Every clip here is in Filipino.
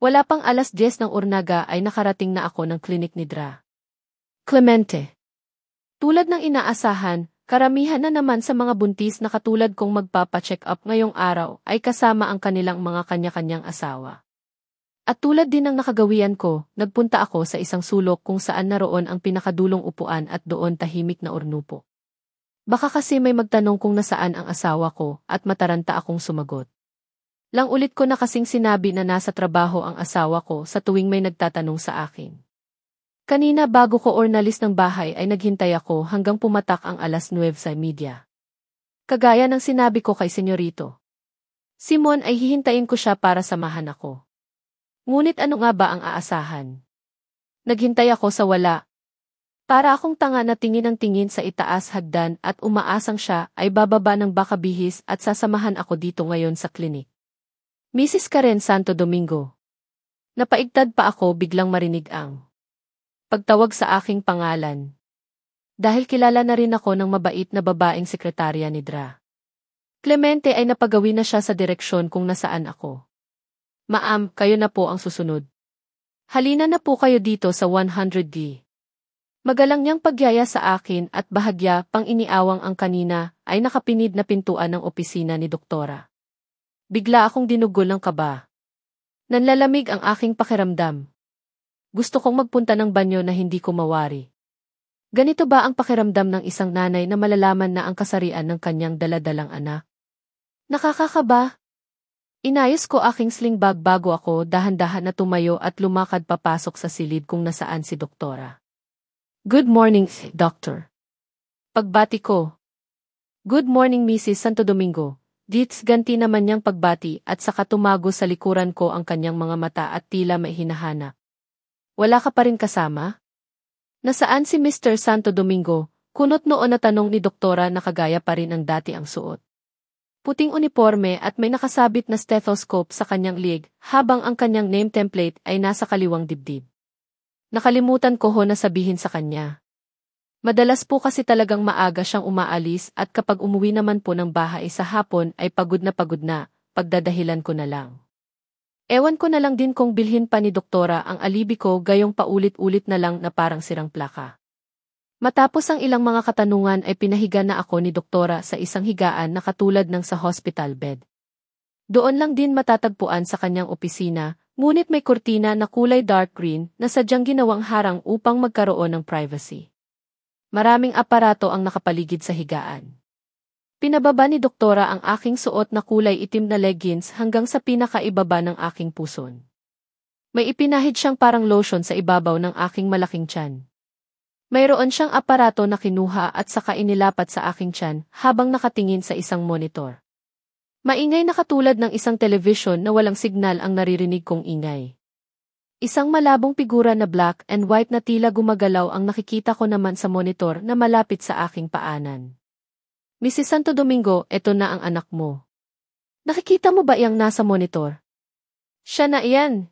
Wala pang 10:00 ng urnaga ay nakarating na ako ng klinik ni Dra. Clemente. Tulad ng inaasahan, karamihan na naman sa mga buntis na katulad kong magpapa-check up ngayong araw ay kasama ang kanilang mga kanya-kanyang asawa. At tulad din ng nakagawian ko, nagpunta ako sa isang sulok kung saan naroon ang pinakadulong upuan at doon tahimik na ornupo. Baka kasi may magtanong kung nasaan ang asawa ko at mataranta akong sumagot. Lang ulit ko na kasing sinabi na nasa trabaho ang asawa ko sa tuwing may nagtatanong sa akin. Kanina bago ko ornalis ng bahay ay naghintay ako hanggang pumatak ang 9:30. Kagaya ng sinabi ko kay Senyorito Simon ay hihintayin ko siya para samahan ako. Ngunit ano nga ba ang aasahan? Naghintay ako sa wala. Para akong tanga na tingin ng tingin sa itaas hagdan at umaasang siya ay bababa ng baka bihis at sasamahan ako dito ngayon sa klinik. Mrs. Karen Santo Domingo. Napaigtad pa ako biglang marinig ang pagtawag sa aking pangalan. Dahil kilala na rin ako ng mabait na babaeng sekretarya ni Dra. Clemente ay napagawi na siya sa direksyon kung nasaan ako. Ma'am, kayo na po ang susunod. Halina na po kayo dito sa 100D. Magalang niyang pagyaya sa akin at bahagya pang iniawang ang kanina ay nakapinid na pintuan ng opisina ni Doktora. Bigla akong dinugol ng kaba. Nanlalamig ang aking pakiramdam. Gusto kong magpunta ng banyo na hindi ko mawari. Ganito ba ang pakiramdam ng isang nanay na malalaman na ang kasarian ng kanyang daladalang anak? Nakakakaba. Inayos ko aking sling bag bago ako dahan-dahan na tumayo at lumakad papasok sa silid kung nasaan si Doktora. Good morning, Doctor. Pagbati ko. Good morning, Mrs. Santo Domingo. Dits ganti naman niyang pagbati at saka tumago sa likuran ko ang kanyang mga mata at tila may hinahanap. Wala ka pa rin kasama? Nasaan si Mr. Santo Domingo? Kunot noon na tanong ni Doktora na kagaya pa rin ang dati ang suot. Puting uniforme at may nakasabit na stethoscope sa kanyang liig habang ang kanyang name template ay nasa kaliwang dibdib. Nakalimutan ko na sabihin sa kanya. Madalas po kasi talagang maaga siyang umaalis at kapag umuwi naman po ng bahay sa hapon ay pagod na, pagdadahilan ko na lang. Ewan ko na lang din kung bilhin pa ni Doktora ang alibi ko gayong paulit-ulit na lang na parang sirang plaka. Matapos ang ilang mga katanungan ay pinahiga na ako ni Doktora sa isang higaan na katulad ng sa hospital bed. Doon lang din matatagpuan sa kanyang opisina, ngunit may kurtina na kulay dark green na sadyang ginawang harang upang magkaroon ng privacy. Maraming aparato ang nakapaligid sa higaan. Pinababa ni Doktora ang aking suot na kulay itim na leggings hanggang sa pinakaibaba ng aking puson. May ipinahid siyang parang lotion sa ibabaw ng aking malaking tiyan. Mayroon siyang aparato na kinuha at saka inilapat sa aking tiyan habang nakatingin sa isang monitor. Maingay na katulad ng isang television na walang signal ang naririnig kong ingay. Isang malabong figura na black and white na tila gumagalaw ang nakikita ko naman sa monitor na malapit sa aking paanan. Mrs. Santo Domingo, eto na ang anak mo. Nakikita mo ba iyang nasa monitor? Siya na iyan.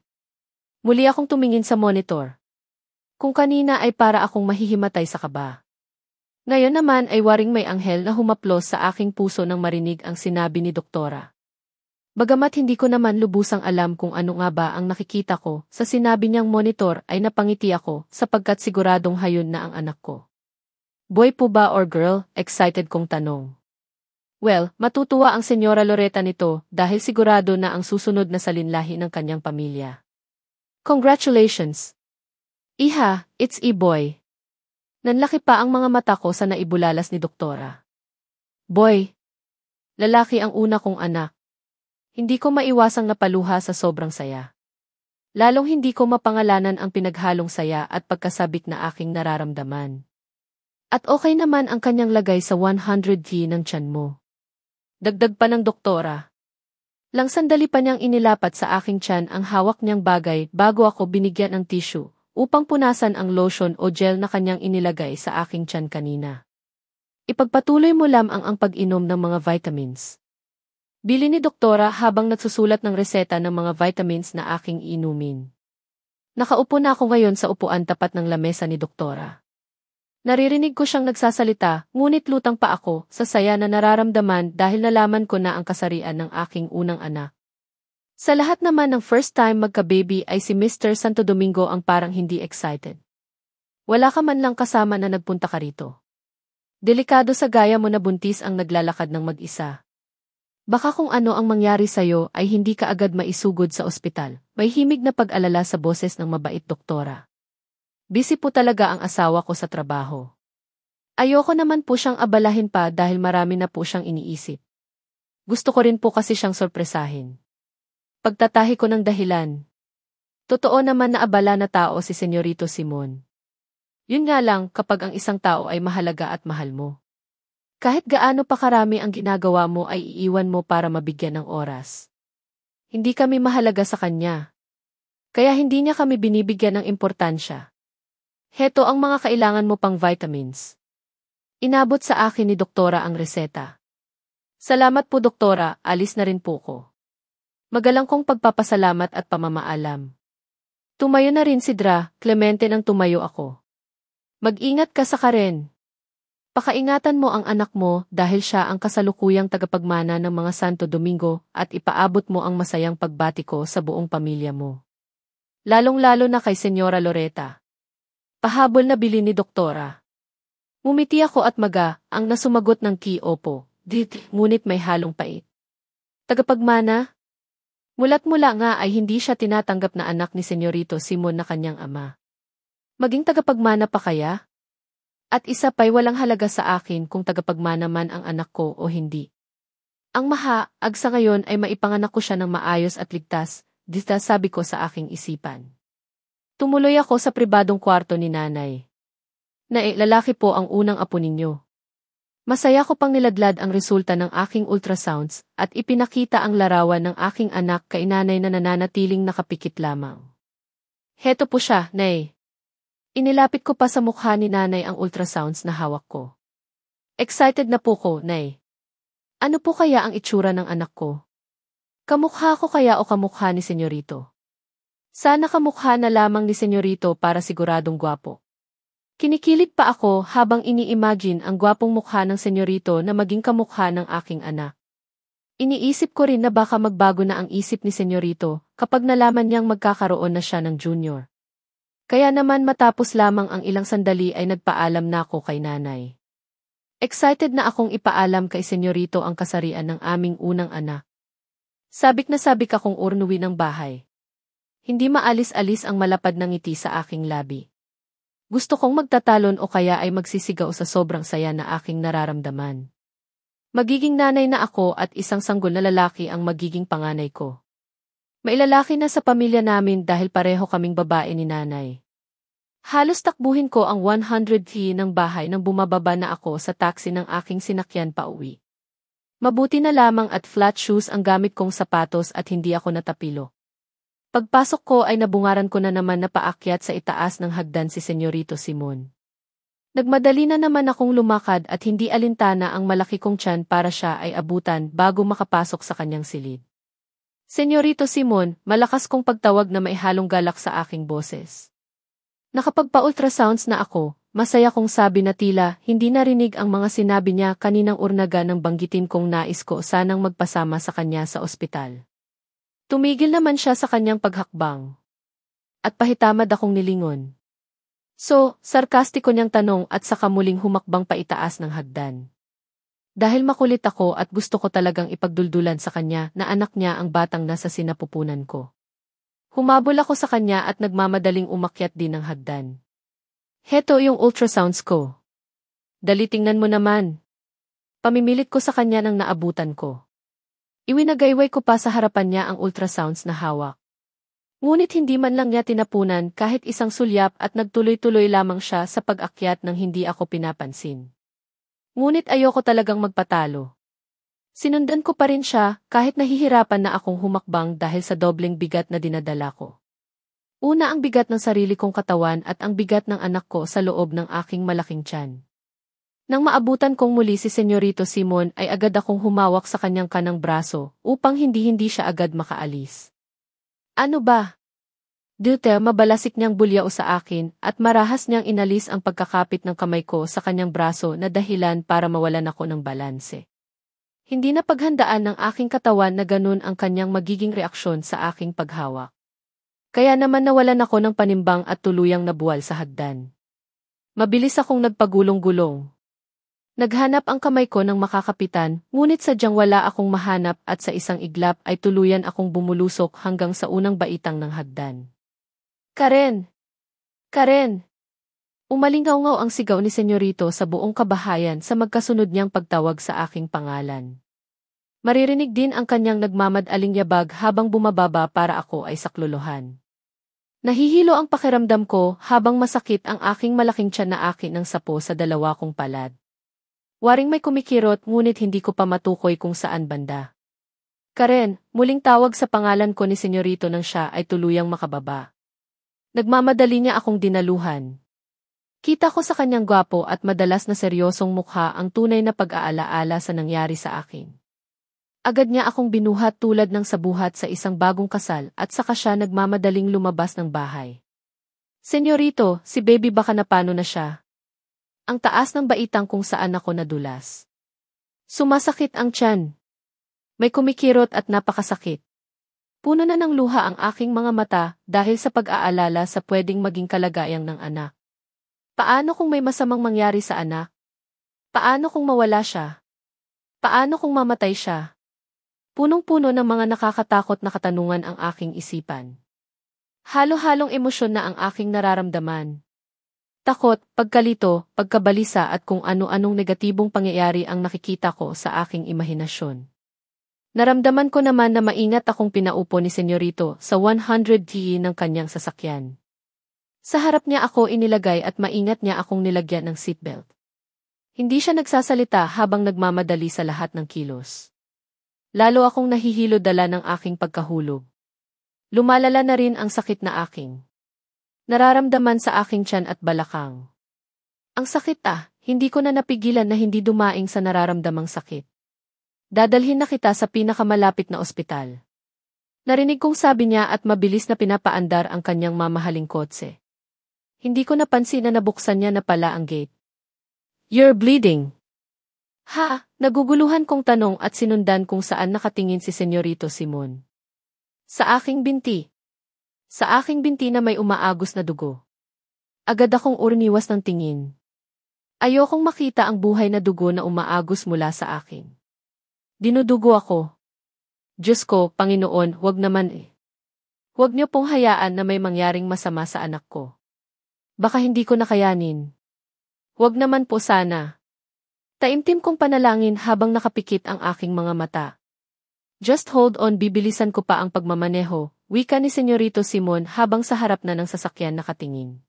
Muli akong tumingin sa monitor. Kung kanina ay para akong mahihimatay sa kaba. Ngayon naman ay waring may anghel na humaplos sa aking puso nang marinig ang sinabi ni Doktora. Bagamat hindi ko naman lubusang alam kung ano nga ba ang nakikita ko, sa sinabi niyang monitor ay napangiti ako sapagkat siguradong hayon na ang anak ko. Boy po ba or girl? Excited kong tanong. Well, matutuwa ang Senyora Loretta nito dahil sigurado na ang susunod na salinlahi ng kanyang pamilya. Congratulations! Iha, it's boy. Nanlaki pa ang mga mata ko sa naibulalas ni Doktora. Boy. Lalaki ang una kong anak. Hindi ko maiwasang napaluha sa sobrang saya. Lalong hindi ko mapangalanan ang pinaghalong saya at pagkasabik na aking nararamdaman. At okay naman ang kanyang lagay sa 100G ng tiyan mo. Dagdag pa ng Doktora. Lang sandali pa niyang inilapat sa aking tiyan ang hawak niyang bagay bago ako binigyan ng tissue upang punasan ang lotion o gel na kanyang inilagay sa aking tiyan kanina. Ipagpatuloy mo lamang ang pag-inom ng mga vitamins. Bili ni Doktora habang nagsusulat ng reseta ng mga vitamins na aking inumin. Nakaupo na ako ngayon sa upuan tapat ng lamesa ni Doktora. Naririnig ko siyang nagsasalita, ngunit lutang pa ako sa saya na nararamdaman dahil nalaman ko na ang kasarian ng aking unang anak. Sa lahat naman ng first time magka-baby ay si Mr. Santo Domingo ang parang hindi excited. Wala ka man lang kasama na nagpunta ka rito. Delikado sa gaya mo na buntis ang naglalakad ng mag-isa. Baka kung ano ang mangyari sa'yo ay hindi ka agad maisugod sa ospital. May himig na pag-alala sa boses ng mabait doktora. Busy po talaga ang asawa ko sa trabaho. Ayoko naman po siyang abalahin pa dahil marami na po siyang iniisip. Gusto ko rin po kasi siyang sorpresahin. Pagtatahi ko ng dahilan. Totoo naman na abala na tao si Senyorito Simon. Yun nga lang kapag ang isang tao ay mahalaga at mahal mo. Kahit gaano pa karami ang ginagawa mo ay iiwan mo para mabigyan ng oras. Hindi kami mahalaga sa kanya. Kaya hindi niya kami binibigyan ng importansya. Heto ang mga kailangan mo pang vitamins. Inabot sa akin ni doktora ang reseta. Salamat po doktora, alis na rin po ko. Magalang kong pagpapasalamat at pamamaalam. Tumayo na rin si Dra, Clemente nang tumayo ako. Mag-ingat ka sa karen. Pakaingatan mo ang anak mo dahil siya ang kasalukuyang tagapagmana ng mga Santo Domingo at ipaabot mo ang masayang pagbati ko sa buong pamilya mo. Lalong-lalo na kay Senyora Loretta. Pahabol na bilin ni doktora. Ngumiti ako at ang nasumagot ng opo, ngunit may halong pait. Tagapagmana? Mulat-mula nga ay hindi siya tinatanggap na anak ni Senyorito Simon na kanyang ama. Maging tagapagmana pa kaya? At isa pa'y walang halaga sa akin kung tagapagmana man ang anak ko o hindi. Ang mahaag sa ngayon ay maipanganak ko siya ng maayos at ligtas, sabi ko sa aking isipan. Tumuloy ako sa pribadong kwarto ni nanay. Lalaki po ang unang apo ninyo. Masaya ko pang niladlad ang resulta ng aking ultrasounds at ipinakita ang larawan ng aking anak kay nanay na nananatiling nakapikit lamang. Heto po siya, nay. Inilapit ko pa sa mukha ni nanay ang ultrasounds na hawak ko. Excited na po ko, nay. Ano po kaya ang itsura ng anak ko? Kamukha ko kaya o kamukha ni Senyorito? Sana kamukha na lamang ni Senyorito para siguradong gwapo. Kinikilig pa ako habang ini-imagine ang gwapong mukha ng Senyorito na maging kamukha ng aking anak. Iniisip ko rin na baka magbago na ang isip ni Senyorito kapag nalaman niyang magkakaroon na siya ng junior. Kaya naman matapos lamang ang ilang sandali ay nagpaalam na ako kay nanay. Excited na akong ipaalam kay Senyorito ang kasarian ng aming unang anak. Sabik na sabik akong urnuwi ng bahay. Hindi maalis-alis ang malapad ng ngiti sa aking labi. Gusto kong magtatalon o kaya ay magsisigaw sa sobrang saya na aking nararamdaman. Magiging nanay na ako at isang sanggol na lalaki ang magiging panganay ko. May lalaki na sa pamilya namin dahil pareho kaming babae ni nanay. Halos takbuhin ko ang 100 ng bahay nang bumababa na ako sa taxi ng aking sinakyan pauwi. Mabuti na lamang at flat shoes ang gamit kong sapatos at hindi ako natapilo. Pagpasok ko ay nabungaran ko na naman na paakyat sa itaas ng hagdan si Senyorito Simon. Nagmadali na naman akong lumakad at hindi alintana ang malaki kong tiyan para siya ay abutan bago makapasok sa kanyang silid. Senyorito Simon, malakas kong pagtawag na may halong galak sa aking boses. Nakapagpa-ultrasounds na ako, masaya kong sabi na tila hindi narinig ang mga sinabi niya kaninang urnaga nang banggitin kong nais ko sanang magpasama sa kanya sa ospital. Tumigil naman siya sa kanyang paghakbang. At pahitamad akong nilingon. So, sarkastiko niyang tanong at saka muling humakbang paitaas ng hagdan. Dahil makulit ako at gusto ko talagang ipagduldulan sa kanya na anak niya ang batang nasa sinapupunan ko. Humabol ako sa kanya at nagmamadaling umakyat din ng hagdan. Heto yung ultrasounds ko. Dali tingnan mo naman. Pamimilit ko sa kanya nang naabutan ko. Iwinagayway ko pa sa harapan niya ang ultrasounds na hawak. Ngunit hindi man lang niya tinapunan kahit isang sulyap at nagtuloy-tuloy lamang siya sa pag-akyat nang hindi ako pinapansin. Ngunit ayoko talagang magpatalo. Sinundan ko pa rin siya kahit nahihirapan na akong humakbang dahil sa dobleng bigat na dinadala ko. Una ang bigat ng sarili kong katawan at ang bigat ng anak ko sa loob ng aking malaking tiyan. Nang maabutan kong muli si Senyorito Simon ay agad akong humawak sa kanyang kanang braso upang hindi siya agad makaalis. Ano ba? Mabalasik niyang bulyao sa akin at marahas niyang inalis ang pagkakapit ng kamay ko sa kanyang braso na dahilan para mawalan ako ng balanse. Hindi na paghandaan ng aking katawan na ganun ang kanyang magiging reaksyon sa aking paghawak. Kaya naman nawalan ako ng panimbang at tuluyang nabuwal sa hagdan. Mabilis akong nagpagulong-gulong. Naghanap ang kamay ko ng makakapitan, ngunit sadyang wala akong mahanap at sa isang iglap ay tuluyan akong bumulusok hanggang sa unang baitang ng hagdan. Karen! Karen! Umalingaw-ngaw ang sigaw ni Senyorito sa buong kabahayan sa magkasunod niyang pagtawag sa aking pangalan. Maririnig din ang kanyang nagmamadaling yabag habang bumababa para ako ay saklolohan. Nahihilo ang pakiramdam ko habang masakit ang aking malaking tiyan na akin ng sapo sa dalawa kong palad. Waring may kumikirot ngunit hindi ko pa matukoy kung saan banda. Karen, muling tawag sa pangalan ko ni Senyorito nang siya ay tuluyang makababa. Nagmamadali niya akong dinaluhan. Kita ko sa kanyang gwapo at madalas na seryosong mukha ang tunay na pag-aalaala sa nangyari sa akin. Agad niya akong binuhat tulad ng sabuhat sa isang bagong kasal at saka siya nagmamadaling lumabas ng bahay. Senyorito, si baby baka napano na siya. Ang taas ng baitang kung saan ako nadulas. Sumasakit ang tiyan. May kumikirot at napakasakit. Puno na ng luha ang aking mga mata dahil sa pag-aalala sa pwedeng maging kalagayang ng anak. Paano kung may masamang mangyari sa anak? Paano kung mawala siya? Paano kung mamatay siya? Punong-puno ng mga nakakatakot na katanungan ang aking isipan. Halo-halong emosyon na ang aking nararamdaman. Takot, pagkalito, pagkabalisa at kung ano-anong negatibong pangyayari ang nakikita ko sa aking imahinasyon. Naramdaman ko naman na maingat akong pinaupo ni Senyorito sa 100 ng kanyang sasakyan. Sa harap niya ako inilagay at maingat niya akong nilagyan ng seatbelt. Hindi siya nagsasalita habang nagmamadali sa lahat ng kilos. Lalo akong nahihilo dala ng aking pagkahulog. Lumalala na rin ang sakit na aking nararamdaman sa aking tiyan at balakang. Ang sakit hindi ko na napigilan na hindi dumaing sa nararamdamang sakit. Dadalhin na kita sa pinakamalapit na ospital. Narinig kong sabi niya at mabilis na pinapaandar ang kanyang mamahaling kotse. Hindi ko napansin na nabuksan niya na pala ang gate. You're bleeding. Ha? Naguguluhan kong tanong at sinundan kung saan nakatingin si Senyorito Simon. Sa aking binti. Sa aking binti na may umaagos na dugo. Agad akong urniwas ng tingin. Ayokong makita ang buhay na dugo na umaagos mula sa akin. Dinudugo ako. Diyos ko, Panginoon, wag naman Huwag niyo pong hayaan na may mangyaring masama sa anak ko. Baka hindi ko nakayanin. Huwag naman po sana. Taimtim kong panalangin habang nakapikit ang aking mga mata. Just hold on, bibilisan ko pa ang pagmamaneho, wika ni Senyorito Simon habang sa harap na ng sasakyan nakatingin.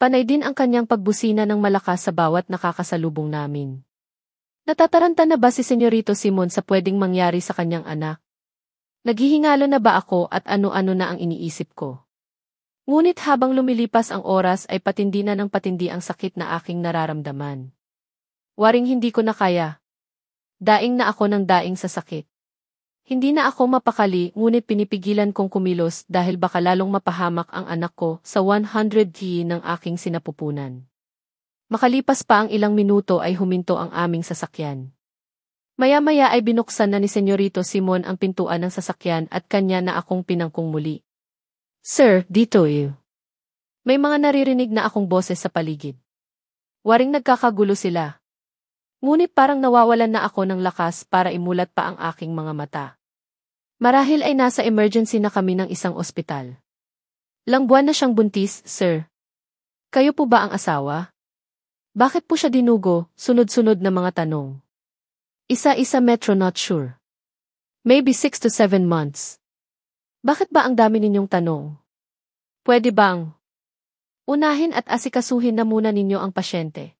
Panay din ang kanyang pagbusina ng malakas sa bawat nakakasalubong namin. Natataranta na ba si Senyorito Simon sa pwedeng mangyari sa kanyang anak? Naghihingalo na ba ako at ano-ano na ang iniisip ko? Ngunit habang lumilipas ang oras ay patindi na ng patindi ang sakit na aking nararamdaman. Waring hindi ko na kaya. Daing na ako ng daing sa sakit. Hindi na ako mapakali ngunit pinipigilan kong kumilos dahil baka lalong mapahamak ang anak ko sa 100 ng aking sinapupunan. Makalipas pa ang ilang minuto ay huminto ang aming sasakyan. Maya-maya ay binuksan na ni Senyorito Simon ang pintuan ng sasakyan at kanya na akong pinangkong muli. Sir, dito May mga naririnig na akong boses sa paligid. Waring nagkakagulo sila. Ngunit parang nawawalan na ako ng lakas para imulat pa ang aking mga mata. Marahil ay nasa emergency na kami ng isang ospital. Lang buwan na siyang buntis, sir. Kayo po ba ang asawa? Bakit po siya dinugo? Sunod-sunod na mga tanong. Isa-isa metro not sure. Maybe 6 to 7 months. Bakit ba ang dami ninyong tanong? Pwede bang unahin at asikasuhin na muna ninyo ang pasyente?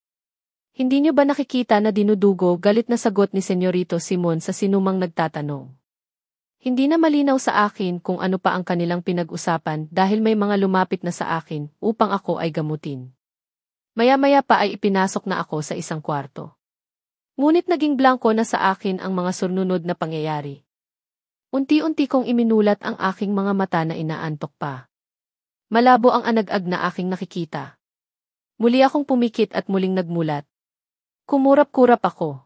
Hindi niyo ba nakikita na dinudugo? Galit na sagot ni Senyorito Simon sa sinumang nagtatanong. Hindi na malinaw sa akin kung ano pa ang kanilang pinag-usapan dahil may mga lumapit na sa akin upang ako ay gamutin. Maya-maya pa ay ipinasok na ako sa isang kwarto. Ngunit naging blanko na sa akin ang mga sununod na pangyayari. Unti-unti kong iminulat ang aking mga mata na inaantok pa. Malabo ang anag-ag na aking nakikita. Muli akong pumikit at muling nagmulat. Kumurap-kurap ako.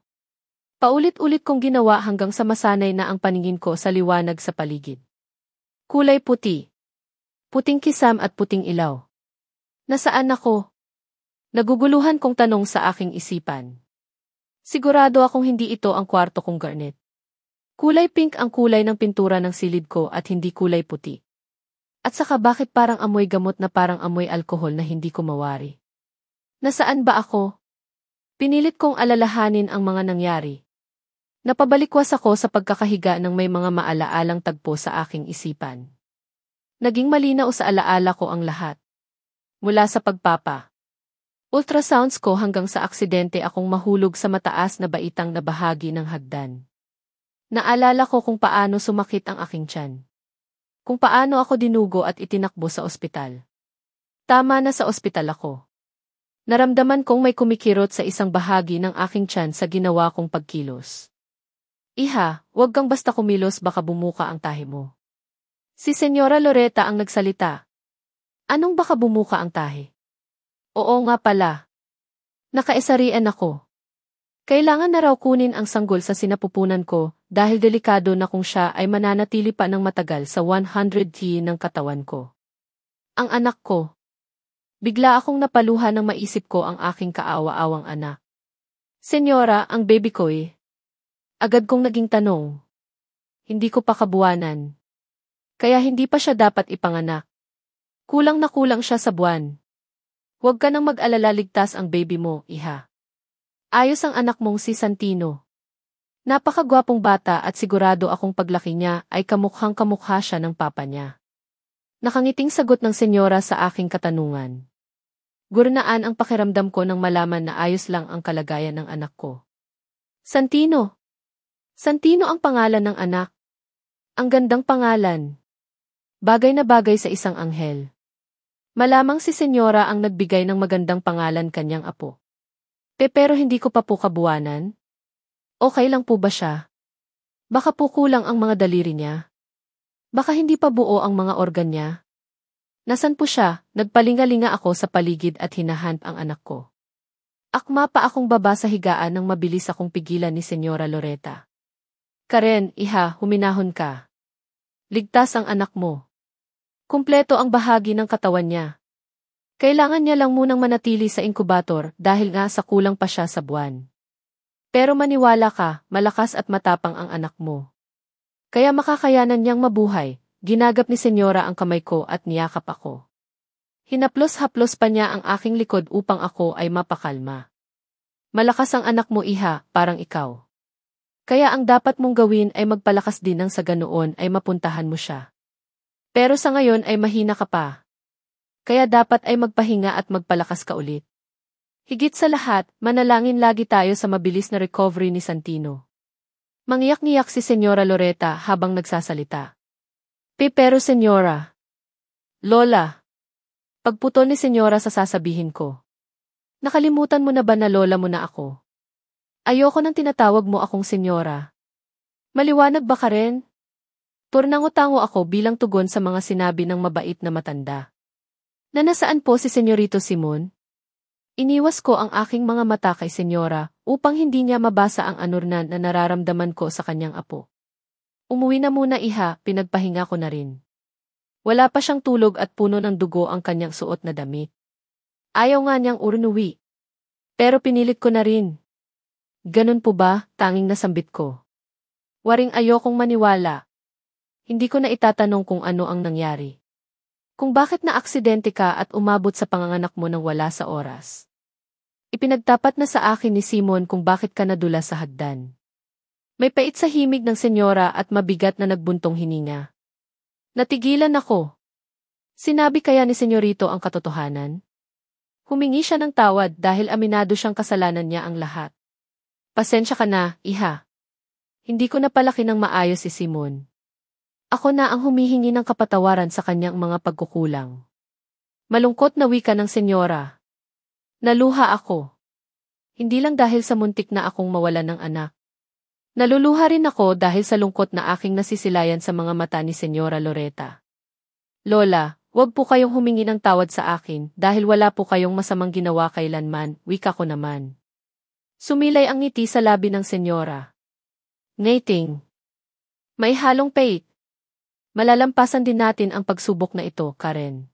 Paulit-ulit kong ginawa hanggang sa masanay na ang paningin ko sa liwanag sa paligid. Kulay puti. Puting kisam at puting ilaw. Nasaan ako? Naguguluhan kong tanong sa aking isipan. Sigurado akong hindi ito ang kwarto kong garnet. Kulay pink ang kulay ng pintura ng silid ko at hindi kulay puti. At saka bakit parang amoy gamot na parang amoy alkohol na hindi ko mawari? Nasaan ba ako? Pinilit kong alalahanin ang mga nangyari. Napabalikwas ako sa pagkakahiga ng may mga maalaalang tagpo sa aking isipan. Naging malinaw sa alaala ko ang lahat. Mula sa ultrasounds ko hanggang sa aksidente akong mahulog sa mataas na baitang na bahagi ng hagdan. Naalala ko kung paano sumakit ang aking tiyan. Kung paano ako dinugo at itinakbo sa ospital. Tama na sa ospital ako. Naramdaman kong may kumikirot sa isang bahagi ng aking tiyan sa ginawa kong pagkilos. Iha, huwag kang basta kumilos baka bumuka ang tahi mo. Si Senyora Loretta ang nagsalita. Anong baka bumuka ang tahi? Oo nga pala. Nakaisarian ako. Kailangan na raw kunin ang sanggol sa sinapupunan ko dahil delikado na kung siya ay mananatili pa ng matagal sa 100 ng katawan ko. Ang anak ko. Bigla akong napaluha nang maisip ko ang aking kaawa-awang anak. Senyora, ang baby ko eh. Agad kong naging tanong. Hindi ko pa kabuwanan. Kaya hindi pa siya dapat ipanganak. Kulang na kulang siya sa buwan. Huwag ka nang mag-alala, ligtas ang baby mo, iha. Ayos ang anak mong si Santino. Napakagwapong bata at sigurado akong paglaki niya ay kamukhang kamukha siya ng papa niya. Nakangiting sagot ng senyora sa aking katanungan. Gurnaan ang pakiramdam ko nang malaman na ayos lang ang kalagayan ng anak ko. Santino. Santino ang pangalan ng anak. Ang gandang pangalan. Bagay na bagay sa isang anghel. Malamang si senyora ang nagbigay ng magandang pangalan kanyang apo. Pero hindi ko pa po kabuwanan. Okay lang po ba siya? Baka po kulang ang mga daliri niya. Baka hindi pa buo ang mga organ niya. Nasan po siya? Nagpalingalinga ako sa paligid at hinahanap ang anak ko. Akma pa akong baba sa higaan nang mabilis akong pigilan ni Senyora Loretta. Karen, iha, huminahon ka. Ligtas ang anak mo. Kumpleto ang bahagi ng katawan niya. Kailangan niya lang munang manatili sa inkubator dahil nga sa kulang pa siya sa buwan. Pero maniwala ka, malakas at matapang ang anak mo. Kaya makakayanan niyang mabuhay. Ginagap ni Senyora ang kamay ko at niyakap ako. Hinaplos-haplos pa niya ang aking likod upang ako ay mapakalma. Malakas ang anak mo, iha, parang ikaw. Kaya ang dapat mong gawin ay magpalakas din nang sa ganoon ay mapuntahan mo siya. Pero sa ngayon ay mahina ka pa. Kaya dapat ay magpahinga at magpalakas ka ulit. Higit sa lahat, manalangin lagi tayo sa mabilis na recovery ni Santino. Mangiyak-ngiyak si Senyora Loretta habang nagsasalita. Pero Senyora. Lola. Pagputol ni Senyora sa sasabihin ko. Nakalimutan mo na ba na lola mo na ako? Ayoko nang tinatawag mo akong senyora. Maliwanag ba ka rin? Turnango-tango ako bilang tugon sa mga sinabi ng mabait na matanda. Nasaan po si Senyorito Simon? Iniwas ko ang aking mga mata kay senyora upang hindi niya mabasa ang anurnan na nararamdaman ko sa kanyang apo. Umuwi na muna, iha, pinagpahinga ko na rin. Wala pa siyang tulog at puno ng dugo ang kanyang suot na damit. Ayaw nga niyang umuwi. Pero pinilit ko na rin. Ganun po ba? Tanging nasambit ko. Waring ayokong maniwala. Hindi ko na itatanong kung ano ang nangyari. Kung bakit na aksidente ka at umabot sa panganganak mo nang wala sa oras. Ipinagtapat na sa akin ni Simon kung bakit ka nadula sa hagdan. May pait sa himig ng senyora at mabigat na nagbuntong hininga. Natigilan ako. Sinabi kaya ni senyorito ang katotohanan? Humingi siya ng tawad dahil aminado siyang kasalanan niya ang lahat. Pasensya ka na, iha. Hindi ko napalaki ng maayos si Simon. Ako na ang humihingi ng kapatawaran sa kanyang mga pagkukulang. Malungkot na wika ng senyora. Naluha ako. Hindi lang dahil sa muntik na akong mawalan ng anak. Naluluha rin ako dahil sa lungkot na aking nasisilayan sa mga mata ni Senyora Loretta. Lola, huwag po kayong humingi ng tawad sa akin dahil wala po kayong masamang ginawa kailanman, wika ko naman. Sumilay ang ngiti sa labi ng senyora. Ngating. May halong pait. Malalampasan din natin ang pagsubok na ito, Karen.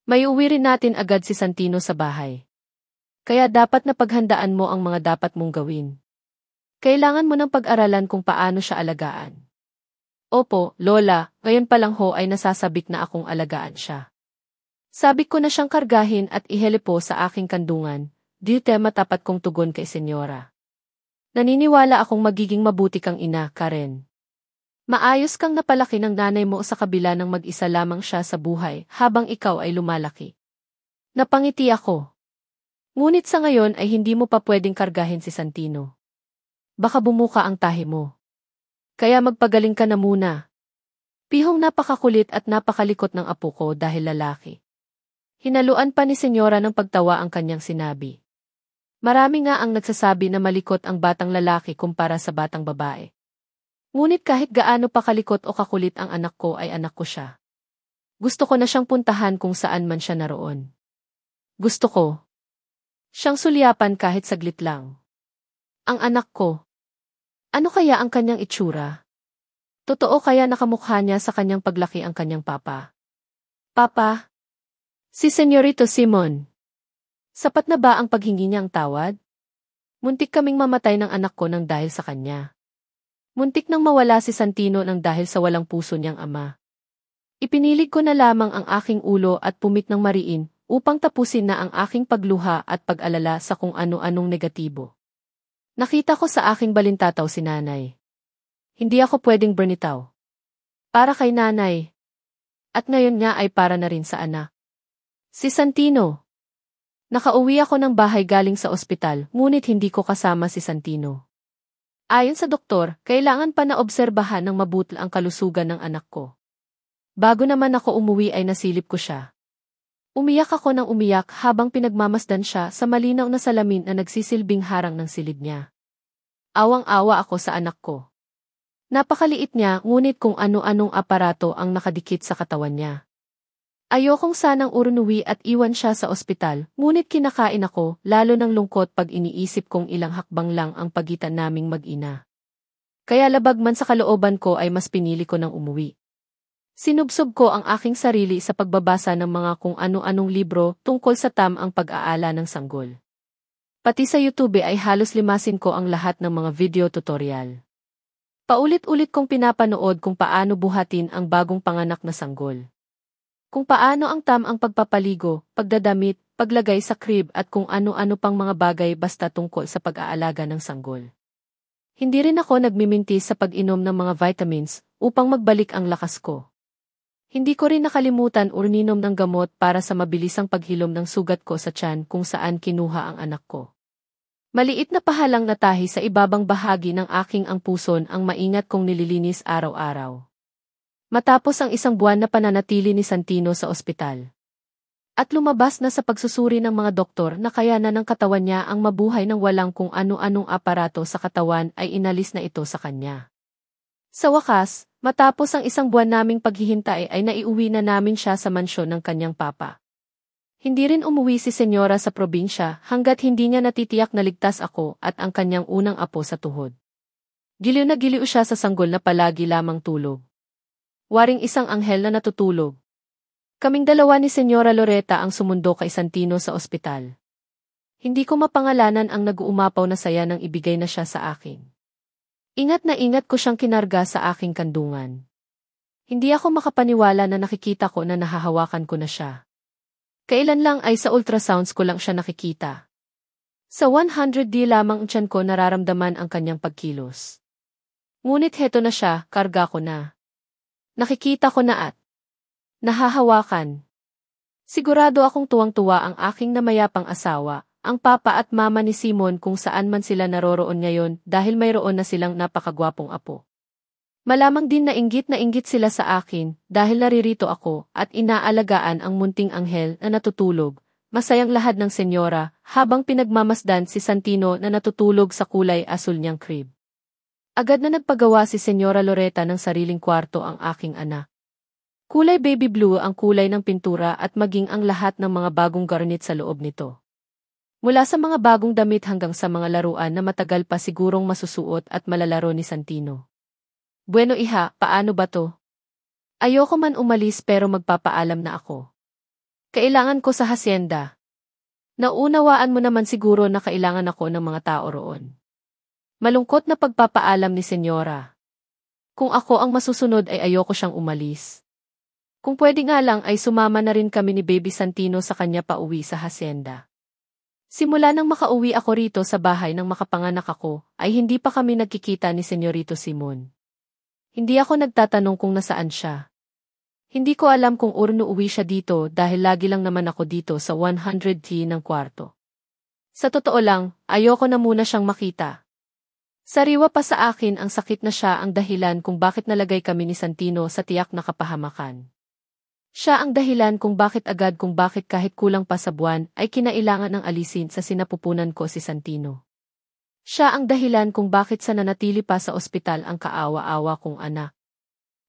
May uwi rin natin agad si Santino sa bahay. Kaya dapat na paghandaan mo ang mga dapat mong gawin. Kailangan mo ng pag-aralan kung paano siya alagaan. Opo, Lola, ngayon pa lang ho ay nasasabik na akong alagaan siya. Sabik ko na siyang kargahin at ihelipo sa aking kandungan, di tema tapat kong tugon kay senyora. Naniniwala akong magiging mabuti kang ina, Karen. Maayos kang napalaki ng nanay mo sa kabila ng mag-isa lamang siya sa buhay habang ikaw ay lumalaki. Napangiti ako. Ngunit sa ngayon ay hindi mo pa pwedeng kargahin si Santino. Baka bumuka ang tahi mo. Kaya magpagaling ka na muna. Pihong napakakulit at napakalikot ng apo ko dahil lalaki. Hinaluan pa ni senyora ng pagtawa ang kanyang sinabi. Marami nga ang nagsasabi na malikot ang batang lalaki kumpara sa batang babae. Ngunit kahit gaano pa kalikot o kakulit ang anak ko ay anak ko siya. Gusto ko na siyang puntahan kung saan man siya naroon. Gusto ko siyang sulyapan kahit saglit lang. Ang anak ko. Ano kaya ang kanyang itsura? Totoo kaya nakamukha niya sa kanyang paglaki ang kanyang papa? Papa? Si Senyorito Simon. Sapat na ba ang paghingi niyang tawad? Muntik kaming mamatay ng anak ko nang dahil sa kanya. Muntik nang mawala si Santino nang dahil sa walang puso niyang ama. Ipinilig ko na lamang ang aking ulo at pumit ng mariin upang tapusin na ang aking pagluha at pag-alala sa kung ano-anong negatibo. Nakita ko sa aking balintataw si nanay. Hindi ako pwedeng burnitaw. Para kay nanay. At ngayon nga ay para na rin sa anak. Si Santino. Nakauwi ako ng bahay galing sa ospital, ngunit hindi ko kasama si Santino. Ayon sa doktor, kailangan pa na obserbahan ng mabuti ang kalusugan ng anak ko. Bago naman ako umuwi ay nasilip ko siya. Umiyak ako ng umiyak habang pinagmamasdan siya sa malinaw na salamin na nagsisilbing harang ng silid niya. Awang-awa ako sa anak ko. Napakaliit niya ngunit kung ano-anong aparato ang nakadikit sa katawan niya. Ayokong sanang urunuwi at iwan siya sa ospital, ngunit kinakain ako, lalo ng lungkot pag iniisip kong ilang hakbang lang ang pagitan naming mag-ina. Kaya labag man sa kalooban ko ay mas pinili ko ng umuwi. Sinubsob ko ang aking sarili sa pagbabasa ng mga kung ano-anong libro tungkol sa ang pag-aala ng sanggol. Pati sa YouTube ay halos limasin ko ang lahat ng mga video tutorial. Paulit-ulit kong pinapanood kung paano buhatin ang bagong panganak na sanggol. Kung paano ang ang pagpapaligo, pagdadamit, paglagay sa crib at kung ano-ano pang mga bagay basta tungkol sa pag-aalaga ng sanggol. Hindi rin ako nagmimintis sa pag-inom ng mga vitamins upang magbalik ang lakas ko. Hindi ko rin nakalimutan uminom ng gamot para sa mabilisang paghilom ng sugat ko sa tiyan kung saan kinuha ang anak ko. Maliit na pahalang natahi sa ibabang bahagi ng aking ang puson ang maingat kong nililinis araw-araw. Matapos ang isang buwan na pananatili ni Santino sa ospital. At lumabas na sa pagsusuri ng mga doktor na kaya na ng katawan niya ang mabuhay ng walang kung ano-anong aparato sa katawan ay inalis na ito sa kanya. Sa wakas, matapos ang isang buwan naming paghihintay ay naiuwi na namin siya sa mansyon ng kanyang papa. Hindi rin umuwi si senyora sa probinsya hanggat hindi niya natitiyak na ligtas ako at ang kanyang unang apo sa tuhod. Giliw na giliw siya sa sanggol na palagi lamang tulog. Waring isang anghel na natutulog. Kaming dalawa ni Senyora Loretta ang sumundo kay Santino sa ospital. Hindi ko mapangalanan ang nag-uumapaw na saya nang ibigay na siya sa akin. Ingat na ingat ko siyang kinarga sa aking kandungan. Hindi ako makapaniwala na nakikita ko na nahahawakan ko na siya. Kailan lang ay sa ultrasounds ko lang siya nakikita. Sa 100D lamang ang tiyan ko nararamdaman ang kanyang pagkilos. Ngunit heto na siya, karga ko na. Nakikita ko na at nahahawakan. Sigurado akong tuwang-tuwa ang aking namayapang asawa, ang papa at mama ni Simon kung saan man sila naroroon ngayon dahil mayroon na silang napakagwapong apo. Malamang din na inggit sila sa akin dahil naririto ako at inaalagaan ang munting anghel na natutulog, masayang lahad ng senyora habang pinagmamasdan si Santino na natutulog sa kulay asul niyang crib. Agad na nagpagawa si Senyora Loretta ng sariling kwarto ang aking anak. Kulay baby blue ang kulay ng pintura at maging ang lahat ng mga bagong garnit sa loob nito. Mula sa mga bagong damit hanggang sa mga laruan na matagal pa sigurong masusuot at malalaro ni Santino. Bueno iha, paano ba to? Ayoko man umalis pero magpapaalam na ako. Kailangan ko sa hasyenda. Naunawaan mo naman siguro na kailangan ako ng mga tao roon. Malungkot na pagpapaalam ni Senyora. Kung ako ang masusunod ay ayoko siyang umalis. Kung pwede nga lang ay sumama na rin kami ni Baby Santino sa kanya pauwi sa hasyenda. Simula nang makauwi ako rito sa bahay nang makapanganak ako, ay hindi pa kami nagkikita ni Senyorito Simon. Hindi ako nagtatanong kung nasaan siya. Hindi ko alam kung urno uwi siya dito dahil lagi lang naman ako dito sa 100T ng kwarto. Sa totoo lang, ayoko na muna siyang makita. Sariwa pa sa akin ang sakit na siya ang dahilan kung bakit nalagay kami ni Santino sa tiyak na kapahamakan. Siya ang dahilan kung bakit kahit kulang pa sa buwan ay kinailangan ng alisin sa sinapupunan ko si Santino. Siya ang dahilan kung bakit sa nanatili pa sa ospital ang kaawa-awa kong anak.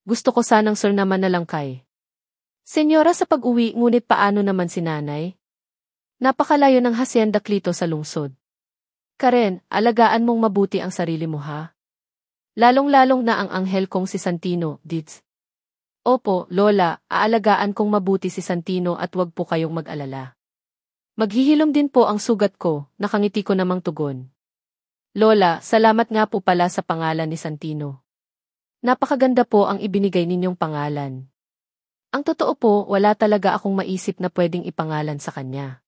Gusto ko sanang naman na lang kay Senyora sa pag-uwi ngunit paano naman si nanay? Napakalayo ng hasyenda Clito sa lungsod. Karen, alagaan mong mabuti ang sarili mo ha. Lalong-lalong na ang anghel kong si Santino, Dits. Opo, Lola, aalagaan kong mabuti si Santino at wag po kayong mag-alala. Maghihilom din po ang sugat ko, nakangiti ko namang tugon. Lola, salamat nga po pala sa pangalan ni Santino. Napakaganda po ang ibinigay ninyong pangalan. Ang totoo po, wala talaga akong maisip na pwedeng ipangalan sa kanya.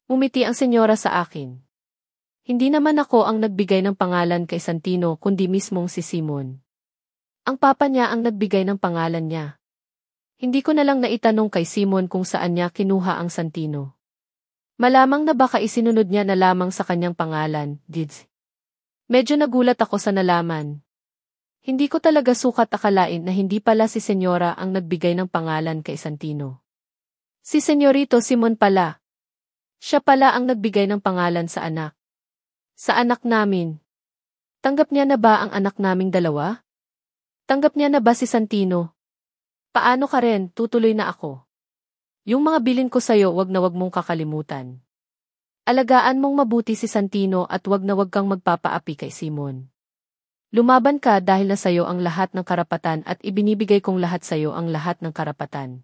Umiti ang senyora sa akin. Hindi naman ako ang nagbigay ng pangalan kay Santino kundi mismong si Simon. Ang papa niya ang nagbigay ng pangalan niya. Hindi ko na lang naitanong kay Simon kung saan niya kinuha ang Santino. Malamang na baka isinunod niya na lamang sa kanyang pangalan, Dids. Medyo nagulat ako sa nalaman. Hindi ko talaga sukat akalain na hindi pala si Senyora ang nagbigay ng pangalan kay Santino. Si Senyorito Simon pala. Siya pala ang nagbigay ng pangalan sa anak. Sa anak namin. Tanggap niya na ba ang anak naming dalawa? Tanggap niya na ba si Santino? Paano ka rin, tutuloy na ako. Yung mga bilin ko sa'yo wag mong kakalimutan. Alagaan mong mabuti si Santino at wag kang magpapaapi kay Simon. Lumaban ka dahil na sa'yo ang lahat ng karapatan at ibinibigay kong lahat sa'yo ang lahat ng karapatan.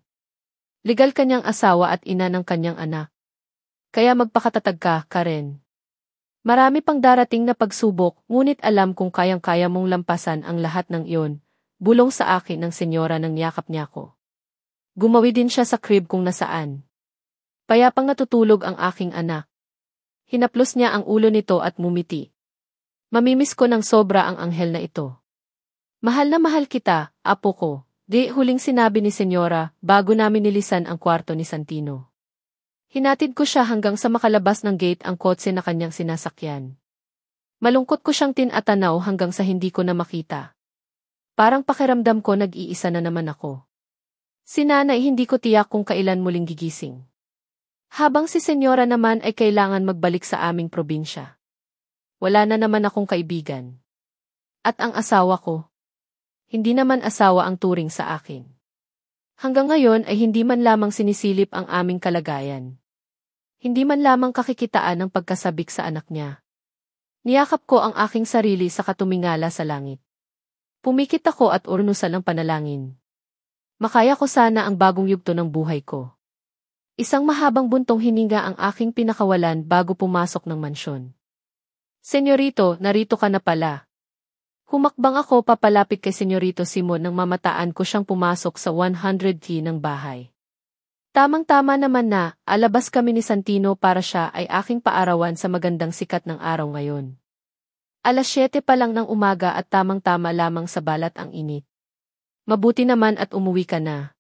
Legal kanyang asawa at ina ng kanyang anak. Kaya magpakatatag ka, Karen. Marami pang darating na pagsubok, ngunit alam kung kayang-kaya mong lampasan ang lahat ng iyon. Bulong sa akin ng senyora nang yakap niya ko. Gumawi din siya sa crib kung nasaan. Payapang natutulog ang aking anak. Hinaplos niya ang ulo nito at mumiti. Mamimiss ko ng sobra ang anghel na ito. Mahal na mahal kita, apo ko, di huling sinabi ni senyora bago namin nilisan ang kwarto ni Santino. Hinatid ko siya hanggang sa makalabas ng gate ang kotse na kanyang sinasakyan. Malungkot ko siyang tinatanaw hanggang sa hindi ko na makita. Parang pakiramdam ko nag-iisa na naman ako. Si nanay hindi ko tiyak kung kailan muling gigising. Habang si senyora naman ay kailangan magbalik sa aming probinsya. Wala na naman akong kaibigan. At ang asawa ko, hindi naman asawa ang turing sa akin. Hanggang ngayon ay hindi man lamang sinisilip ang aming kalagayan. Hindi man lamang kakikitaan ng pagkasabik sa anak niya. Niyakap ko ang aking sarili sa katumingala sa langit. Pumikit ako at urnusan ang panalangin. Makaya ko sana ang bagong yugto ng buhay ko. Isang mahabang buntong hininga ang aking pinakawalan bago pumasok ng mansyon. Senyorito, narito ka na pala. Humakbang ako papalapit kay Senyorito Simon nang mamataan ko siyang pumasok sa 100T ng bahay. Tamang-tama naman na, alabas kami ni Santino para siya ay aking paarawan sa magandang sikat ng araw ngayon. Alas 7 pa lang ng umaga at tamang-tama lamang sa balat ang init. Mabuti naman at umuwi ka na.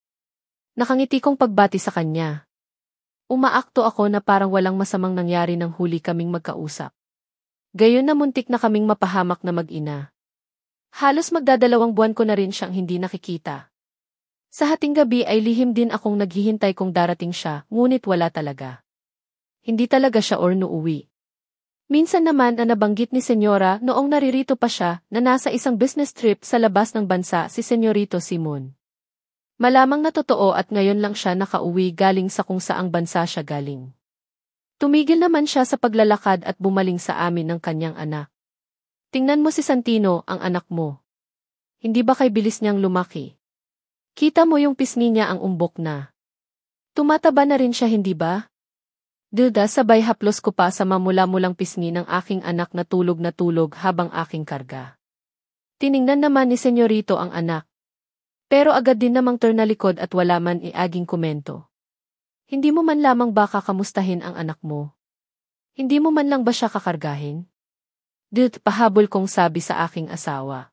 Nakangiti kong pagbati sa kanya. Umaakto ako na parang walang masamang nangyari nang huli kaming magkausap. Gayon na muntik na kaming mapahamak na mag-ina. Halos magdadalawang buwan ko na rin siyang hindi nakikita. Sa hating gabi ay lihim din akong naghihintay kung darating siya, ngunit wala talaga. Hindi talaga siya uwi. Minsan naman na nabanggit ni Senyora noong naririto pa siya na nasa isang business trip sa labas ng bansa si Senyorito Simon. Malamang na totoo at ngayon lang siya nakauwi galing sa kung saang bansa siya galing. Tumigil naman siya sa paglalakad at bumaling sa amin ng kanyang anak. Tingnan mo si Santino, ang anak mo. Hindi ba kay bilis niyang lumaki? Kita mo yung pisngi niya ang umbok na. Tumataba na rin siya, hindi ba? Duda, sabay haplos ko pa sa mamula-mulang pisngi ng aking anak na tulog habang aking karga. Tiningnan naman ni Senyorito ang anak. Pero agad din namang turnalikod at wala man iaging komento. Hindi mo man lamang ba kakamustahin ang anak mo? Hindi mo man lang ba siya kakargahin? Dude, pahabol kong sabi sa aking asawa.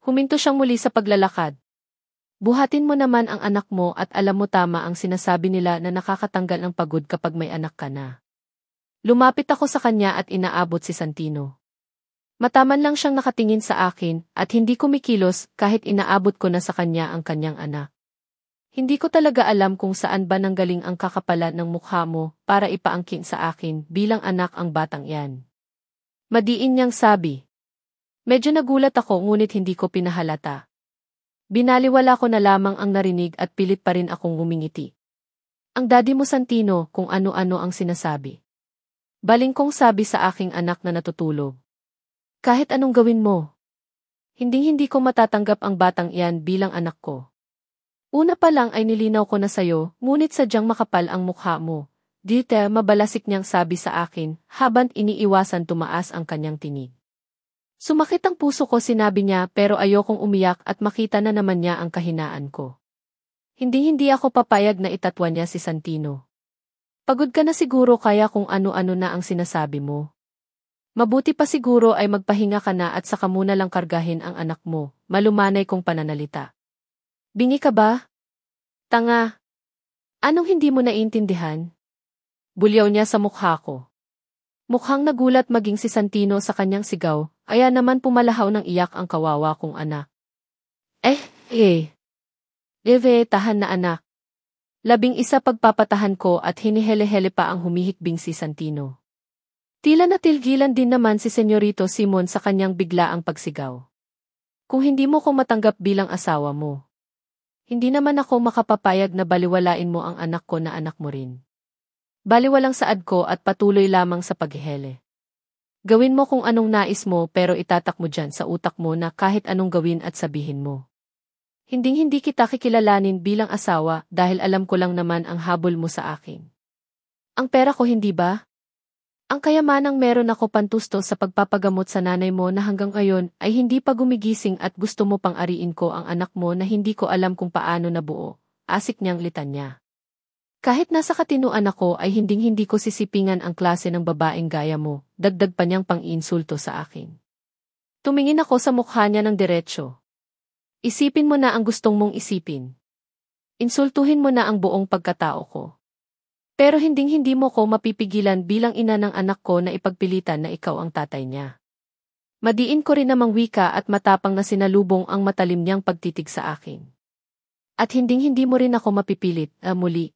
Huminto siyang muli sa paglalakad. Buhatin mo naman ang anak mo at alam mo tama ang sinasabi nila na nakakatanggal ng pagod kapag may anak ka na. Lumapit ako sa kanya at inaabot si Santino. Mataman lang siyang nakatingin sa akin at hindi kumikilos kahit inaabot ko na sa kanya ang kanyang anak. Hindi ko talaga alam kung saan ba nanggaling ang kakapalan ng mukha mo para ipaangkin sa akin bilang anak ang batang iyan. Madiin niyang sabi. Medyo nagulat ako ngunit hindi ko pinahalata. Binaliwala ko na lamang ang narinig at pilit pa rin akong ngumingiti. Ang daddy mo Santino kung ano-ano ang sinasabi. Baling kong sabi sa aking anak na natutulog. Kahit anong gawin mo. Hindi ko matatanggap ang batang iyan bilang anak ko. Una pa lang ay nilinaw ko na sayo, ngunit sadyang makapal ang mukha mo. Dite, mabalasik niyang sabi sa akin, habang iniiwasan tumaas ang kanyang tinig. Sumakit ang puso ko, sinabi niya, pero ayokong umiyak at makita na naman niya ang kahinaan ko. Hindi ako papayag na itatwa niya si Santino. Pagod ka na siguro kaya kung ano-ano na ang sinasabi mo. Mabuti pa siguro ay magpahinga ka na at saka muna lang kargahin ang anak mo, malumanay kong pananalita. Bingi ka ba? Tanga. Anong hindi mo naiintindihan? Bulyaw niya sa mukha ko. Mukhang nagulat maging si Santino sa kanyang sigaw, kaya naman pumalahaw ng iyak ang kawawa kong anak. Tahan na anak. 11 pagpapatahan ko at hinihele-hele pa ang humihikbing si Santino. Tila natilgilan din naman si Senyorito Simon sa kanyang biglaang pagsigaw. Kung hindi mo ko matanggap bilang asawa mo, hindi naman ako makapapayag na baliwalain mo ang anak ko na anak mo rin. Baliwalang saad ko at patuloy lamang sa paghihele. Gawin mo kung anong nais mo pero itatak mo dyan sa utak mo na kahit anong gawin at sabihin mo. Hindi kita kikilalanin bilang asawa dahil alam ko lang naman ang habol mo sa akin. Ang pera ko, hindi ba? Ang kayamanang meron ako pantusto sa pagpapagamot sa nanay mo na hanggang ngayon ay hindi pa gumigising at gusto mo pang ariin ko ang anak mo na hindi ko alam kung paano nabuo, asik niyang litanya. Kahit nasa katinuan ako ay hindi ko sisipingan ang klase ng babaeng gaya mo, dagdag pa niyang pang-iinsulto sa akin. Tumingin ako sa mukha niya ng diretsyo. Isipin mo na ang gustong mong isipin. Insultuhin mo na ang buong pagkatao ko. Pero hindi mo ko mapipigilan bilang ina ng anak ko na ipagpilitan na ikaw ang tatay niya. Madiin ko rin namang wika at matapang na sinalubong ang matalim niyang pagtitig sa akin. At hindi mo rin ako mapipilit, muli.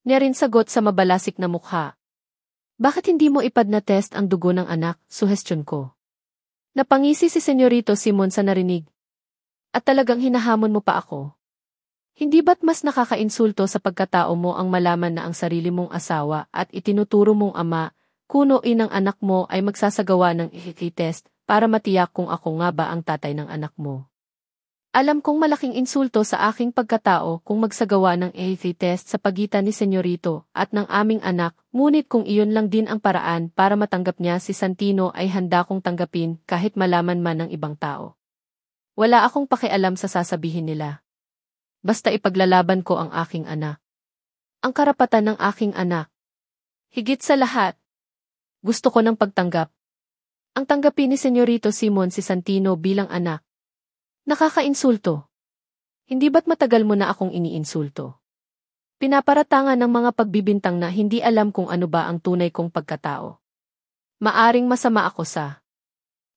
Niya rin sagot sa mabalasik na mukha. Bakit hindi mo ipad na test ang dugo ng anak, suhestyon ko. Napangisi si Senyorito Simon sa narinig. At talagang hinahamon mo pa ako. Hindi ba't mas nakakainsulto sa pagkatao mo ang malaman na ang sarili mong asawa at itinuturo mong ama, kunoin ng anak mo ay magsasagawa ng test para matiyak kung ako nga ba ang tatay ng anak mo? Alam kong malaking insulto sa aking pagkatao kung magsagawa ng test sa pagitan ni Senyorito at ng aming anak, ngunit kung iyon lang din ang paraan para matanggap niya si Santino ay handa kong tanggapin kahit malaman man ng ibang tao. Wala akong pakialam sa sasabihin nila. Basta ipaglalaban ko ang aking anak. Ang karapatan ng aking anak. Higit sa lahat, gusto ko ng pagtanggap. Ang tanggapin ni Senyorito Simon si Santino bilang anak. Nakakainsulto. Hindi ba't matagal mo na akong iniinsulto? Pinaparatangan ng mga pagbibintang na hindi alam kung ano ba ang tunay kong pagkatao. Maaring masama ako sa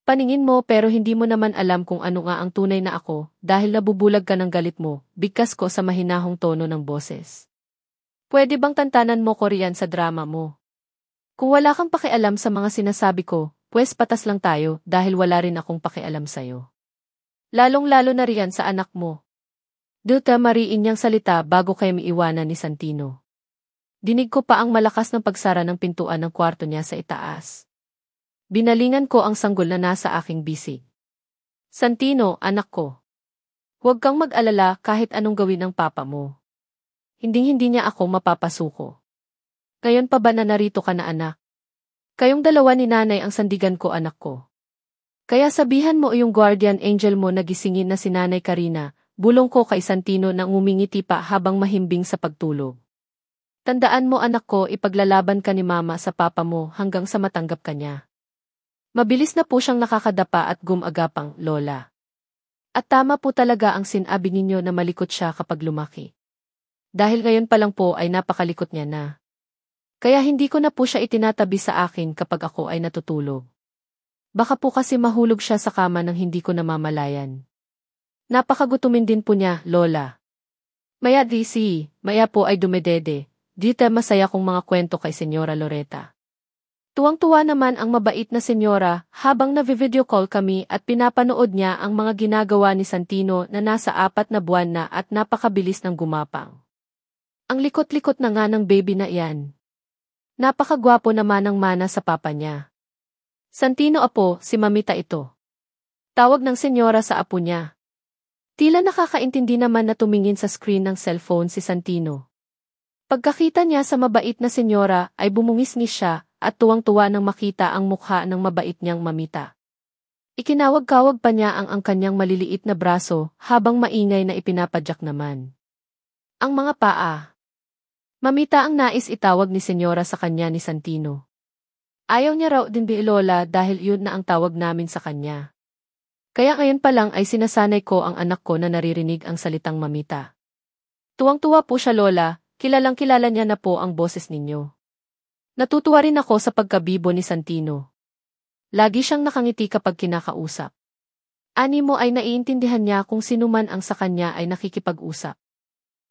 paningin mo pero hindi mo naman alam kung ano nga ang tunay na ako dahil nabubulag ka ng galit mo, bigkas ko sa mahinahong tono ng boses. Pwede bang tantanan mo ko riyan sa drama mo? Kung wala kang pakialam sa mga sinasabi ko, pues patas lang tayo dahil wala rin akong pakialam sa'yo. Lalong-lalo na riyan sa anak mo. Duta mariin niyang salita bago kayo miiwanan ni Santino. Dinig ko pa ang malakas ng pagsara ng pintuan ng kwarto niya sa itaas. Binalingan ko ang sanggol na nasa aking bisig. Santino, anak ko. Huwag kang mag-alala kahit anong gawin ng papa mo. Hinding-hindi niya ako mapapasuko. Ngayon pa ba na narito ka na anak? Kayong dalawa ni nanay ang sandigan ko anak ko. Kaya sabihan mo yung guardian angel mo na gisingin na si Nanay Karina, bulong ko kay Santino na ngumingiti pa habang mahimbing sa pagtulog. Tandaan mo anak ko, ipaglalaban ka ni mama sa papa mo hanggang sa matanggap ka niya. Mabilis na po siyang nakakadapa at gumagapang, Lola. At tama po talaga ang sinabi ninyo na malikot siya kapag lumaki. Dahil ngayon pa lang po ay napakalikot niya na. Kaya hindi ko na po siya itinatabi sa akin kapag ako ay natutulog. Baka po kasi mahulog siya sa kama nang hindi ko namamalayan. Napakagutumin din po niya, Lola. Maya po ay dumedede. Dito masaya kong mga kwento kay Senyora Loretta. Tuwang-tuwa naman ang mabait na senyora habang navi-video call kami at pinapanood niya ang mga ginagawa ni Santino na nasa 4 na buwan na at napakabilis ng gumapang. Ang likot-likot na nga ng baby na iyan. Napakagwapo naman ng mana sa papa niya. Santino apo, si Mamita ito. Tawag ng senyora sa apo niya. Tila nakakaintindi naman na tumingin sa screen ng cellphone si Santino. Pagkakita niya sa mabait na senyora ay bumungis-ngis siya at tuwang-tuwa nang makita ang mukha ng mabait niyang Mamita. Ikinawag-kawag pa niya ang kanyang maliliit na braso habang maingay na ipinapadyak naman ang mga paa. Mamita ang nais itawag ni senyora sa kanya ni Santino. Ayaw niya raw din Lola dahil yun na ang tawag namin sa kanya. Kaya ngayon pa lang ay sinasanay ko ang anak ko na naririnig ang salitang Mamita. Tuwang-tuwa po siya Lola. Kilalang-kilala niya na po ang boses ninyo. Natutuwa rin ako sa pagkabibo ni Santino. Lagi siyang nakangiti kapag kinakausap. Ani mo ay naiintindihan niya kung sino man ang sa kanya ay nakikipag-usap.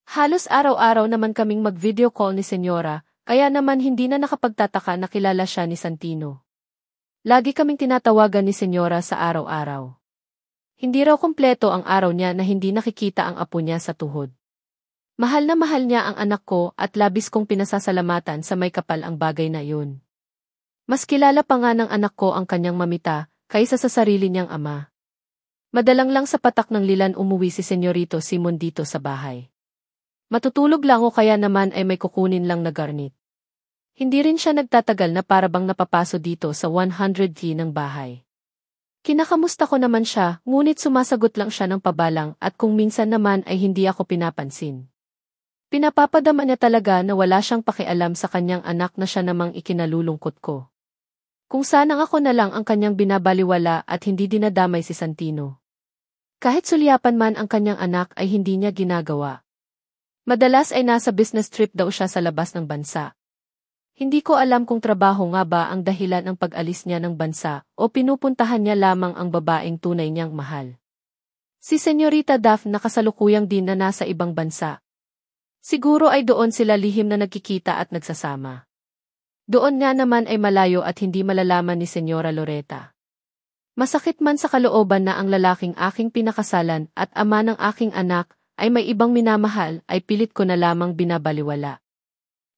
Halos araw-araw naman kaming mag-video call ni Senyora, kaya naman hindi na nakapagtataka na kilala siya ni Santino. Lagi kaming tinatawagan ni Senyora sa araw-araw. Hindi raw kumpleto ang araw niya na hindi nakikita ang apo niya sa tuhod. Mahal na mahal niya ang anak ko at labis kong pinasasalamatan sa may kapal ang bagay na yun. Mas kilala pa nga ng anak ko ang kanyang Mamita kaysa sa sarili niyang ama. Madalang lang sa patak ng lilan umuwi si Senyorito Simon dito sa bahay. Matutulog lang o kaya naman ay may kukunin lang na garnit. Hindi rin siya nagtatagal na parabang napapaso dito sa 100K ng bahay. Kinakamusta ko naman siya, ngunit sumasagot lang siya ng pabalang at kung minsan naman ay hindi ako pinapansin. Pinapapadama niya talaga na wala siyang pakialam sa kanyang anak na siya namang ikinalulungkot ko. Kung sanang ako na lang ang kanyang binabaliwala at hindi dinadamay si Santino. Kahit sulyapan man ang kanyang anak ay hindi niya ginagawa. Madalas ay nasa business trip daw siya sa labas ng bansa. Hindi ko alam kung trabaho nga ba ang dahilan ng pag-alis niya ng bansa o pinupuntahan niya lamang ang babaeng tunay niyang mahal. Si Senyorita Daphne nakasalukuyang din na nasa ibang bansa. Siguro ay doon sila lihim na nagkikita at nagsasama. Doon nga naman ay malayo at hindi malalaman ni Senyora Loretta. Masakit man sa kalooban na ang lalaking aking pinakasalan at ama ng aking anak ay may ibang minamahal ay pilit ko na lamang binabaliwala.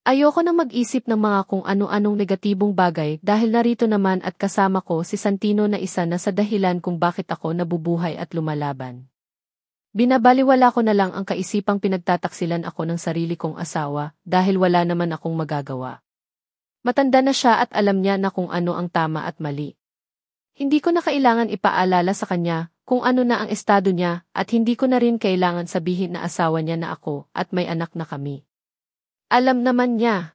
Ayoko nang mag-isip ng mga kung ano-anong negatibong bagay dahil narito naman at kasama ko si Santino na isa na sa dahilan kung bakit ako nabubuhay at lumalaban. Binabaliwala ko na lang ang kaisipang pinagtataksilan ako ng sarili kong asawa dahil wala naman akong magagawa. Matanda na siya at alam niya na kung ano ang tama at mali. Hindi ko na kailangan ipaalala sa kanya kung ano na ang estado niya at hindi ko na rin kailangan sabihin na asawa niya na ako at may anak na kami. Alam naman niya.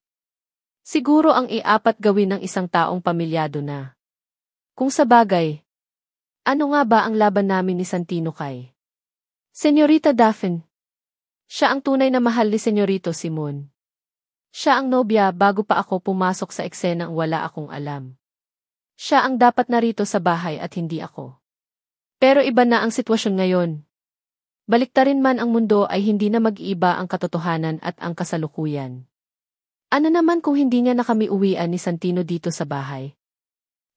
Siguro ang iapat gawin ng isang taong pamilyado na. Kung sa bagay, ano nga ba ang laban namin ni Santino kay Senyorita Daphne? Siya ang tunay na mahal ni Senyorito Simon. Siya ang nobya bago pa ako pumasok sa eksenang wala akong alam. Siya ang dapat narito sa bahay at hindi ako. Pero iba na ang sitwasyon ngayon. Baliktarin man ang mundo ay hindi na mag-iiba ang katotohanan at ang kasalukuyan. Ano naman kung hindi niya na kami uwian ni Santino dito sa bahay?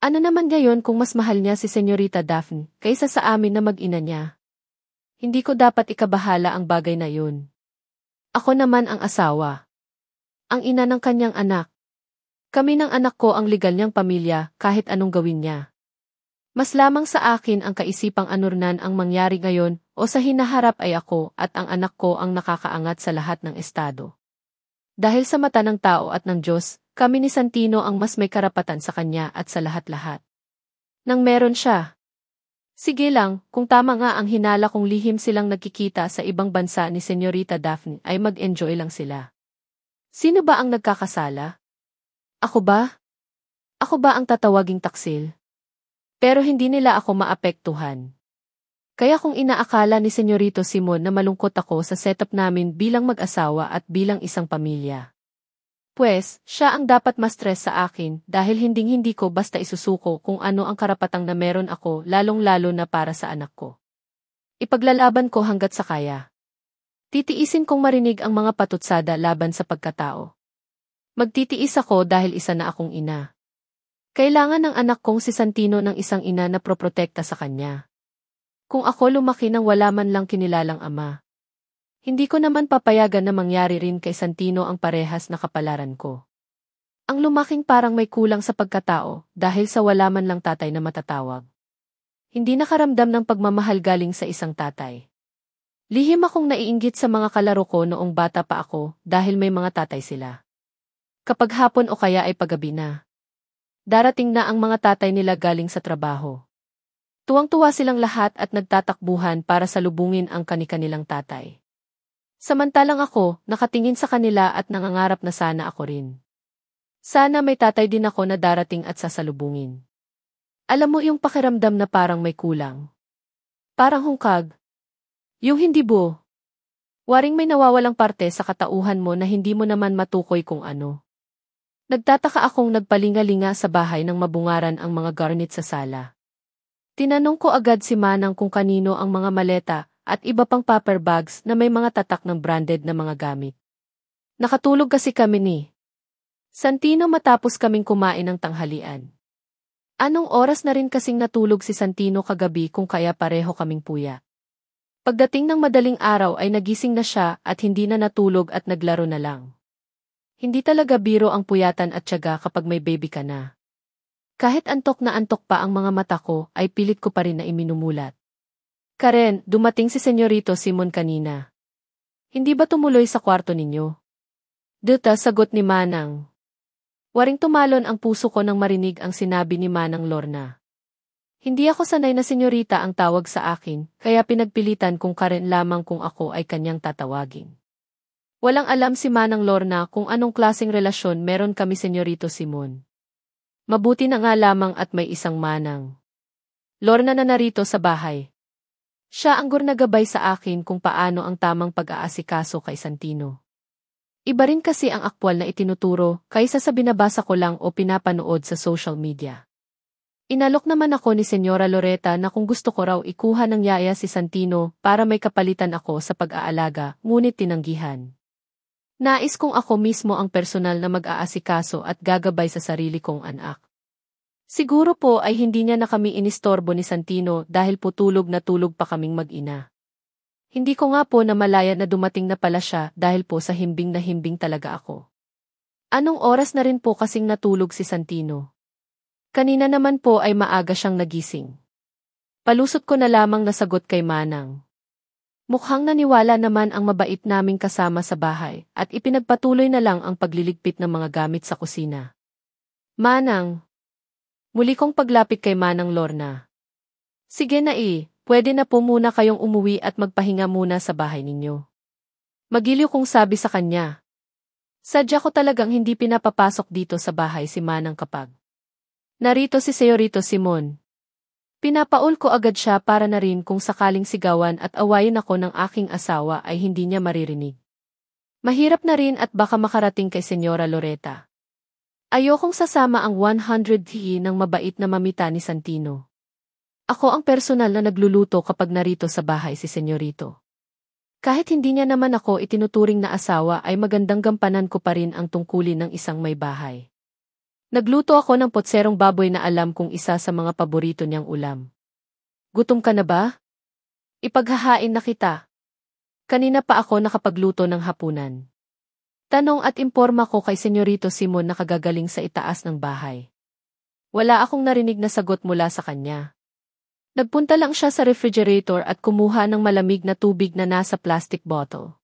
Ano naman ngayon kung mas mahal niya si Senyorita Daphne kaysa sa amin na mag-ina niya? Hindi ko dapat ikabahala ang bagay na yun. Ako naman ang asawa. ang ina ng kanyang anak. Kami ng anak ko ang legal niyang pamilya kahit anong gawin niya. Mas lamang sa akin ang kaisipang anurnan ang mangyari ngayon o sa hinaharap ay ako at ang anak ko ang nakakaangat sa lahat ng estado. Dahil sa mata ng tao at ng Diyos, kami ni Santino ang mas may karapatan sa kanya at sa lahat-lahat. Nang meron siya. Sige lang, kung tama nga ang hinala kong lihim silang nagkikita sa ibang bansa ni Senyorita Daphne ay mag-enjoy lang sila. Sino ba ang nagkakasala? Ako ba? Ako ba ang tatawaging taksil? Pero hindi nila ako maapektuhan. Kaya kung inaakala ni Senyorito Simon na malungkot ako sa setup namin bilang mag-asawa at bilang isang pamilya. Pues, siya ang dapat ma-stress sa akin dahil hinding-hindi ko basta isusuko kung ano ang karapatang na meron ako lalong-lalo na para sa anak ko. Ipaglalaban ko hanggat sa kaya. Titiisin kong marinig ang mga patutsada laban sa pagkatao. Magtitiis ako dahil isa na akong ina. Kailangan ng anak kong si Santino ng isang ina na proprotekta sa kanya. Kung ako lumaki nang wala man lang kinilalang ama. Hindi ko naman papayagan na mangyari rin kay Santino ang parehas na kapalaran ko. Ang lumaking parang may kulang sa pagkatao dahil sa wala man lang tatay na matatawag. Hindi nakaramdam ng pagmamahal galing sa isang tatay. Lihim akong naiinggit sa mga kalaro ko noong bata pa ako dahil may mga tatay sila. Kapag hapon o kaya ay paggabi na. Darating na ang mga tatay nila galing sa trabaho. Tuwang-tuwa silang lahat at nagtatakbuhan para salubungin ang kani-kanilang tatay. Samantalang ako, nakatingin sa kanila at nangangarap na sana ako rin. Sana may tatay din ako na darating at sasalubungin. Alam mo yung pakiramdam na parang may kulang. Parang hungkag. Yung hindi buo. Waring may nawawalang parte sa katauhan mo na hindi mo naman matukoy kung ano. Nagtataka akong nagpalingalinga sa bahay nang mabungaran ang mga garnet sa sala. Tinanong ko agad si Manang kung kanino ang mga maleta at iba pang paper bags na may mga tatak ng branded na mga gamit. Nakatulog kasi kami ni Santino matapos kaming kumain ng tanghalian. Anong oras na rin kasing natulog si Santino kagabi kung kaya pareho kaming puya. Pagdating ng madaling araw ay nagising na siya at hindi na natulog at naglaro na lang. Hindi talaga biro ang puyatan at tiyaga kapag may baby ka na. Kahit antok na antok pa ang mga mata ko, ay pilit ko pa rin na iminumulat. Karen, dumating si Senyorito Simon kanina. Hindi ba tumuloy sa kwarto ninyo? Duta, sagot ni Manang. Waring tumalon ang puso ko nang marinig ang sinabi ni Manang Lorna. Hindi ako sanay na senyorita ang tawag sa akin, kaya pinagpilitan kung Karen lamang kung ako ay kanyang tatawagin. Walang alam si Manang Lorna kung anong klaseng relasyon meron kami Senyorito Simon. Mabuti na nga lamang at may isang Manang Lorna na narito sa bahay. Siya ang gurnagabay sa akin kung paano ang tamang pag-aasikaso kay Santino. Iba rin kasi ang aktwal na itinuturo kaysa sa binabasa ko lang o pinapanood sa social media. Inalok naman ako ni Senyora Loretta na kung gusto ko raw ikuha ng yaya si Santino para may kapalitan ako sa pag-aalaga, ngunit tinanggihan. Nais kong ako mismo ang personal na mag-aasikaso at gagabay sa sarili kong anak. Siguro po ay hindi niya na kami inistorbo ni Santino dahil po tulog na tulog pa kaming mag-ina. Hindi ko nga po namalaya na dumating na pala siya dahil po sa himbing na himbing talaga ako. Anong oras na rin po kasing natulog si Santino? Kanina naman po ay maaga siyang nagising. Palusot ko na lamang nasagot kay Manang. Mukhang naniwala naman ang mabait naming kasama sa bahay at ipinagpatuloy na lang ang pagliligpit ng mga gamit sa kusina. Manang. Muli kong paglapit kay Manang Lorna. Sige na pwede na po muna kayong umuwi at magpahinga muna sa bahay ninyo. Magiliw kong sabi sa kanya. Sadya ko talagang hindi pinapapasok dito sa bahay si Manang kapag narito si Senyorito Simon. Pinapaul ko agad siya para na rin kung sakaling sigawan at awayin ako ng aking asawa ay hindi niya maririnig. Mahirap na rin at baka makarating kay Senyora Loretta. Ayokong sasama ang 100 ng mabait na mamita ni Santino. Ako ang personal na nagluluto kapag narito sa bahay si Senyorito. Kahit hindi niya naman ako itinuturing na asawa ay magandang gampanan ko pa rin ang tungkulin ng isang may bahay. Nagluto ako ng potserong baboy na alam kong isa sa mga paborito niyang ulam. Gutom ka na ba? Ipaghahain na kita. Kanina pa ako nakapagluto ng hapunan. Tanong at imporma ko kay Senyorito Simon na kagagaling sa itaas ng bahay. Wala akong narinig na sagot mula sa kanya. Nagpunta lang siya sa refrigerator at kumuha ng malamig na tubig na nasa plastic bottle.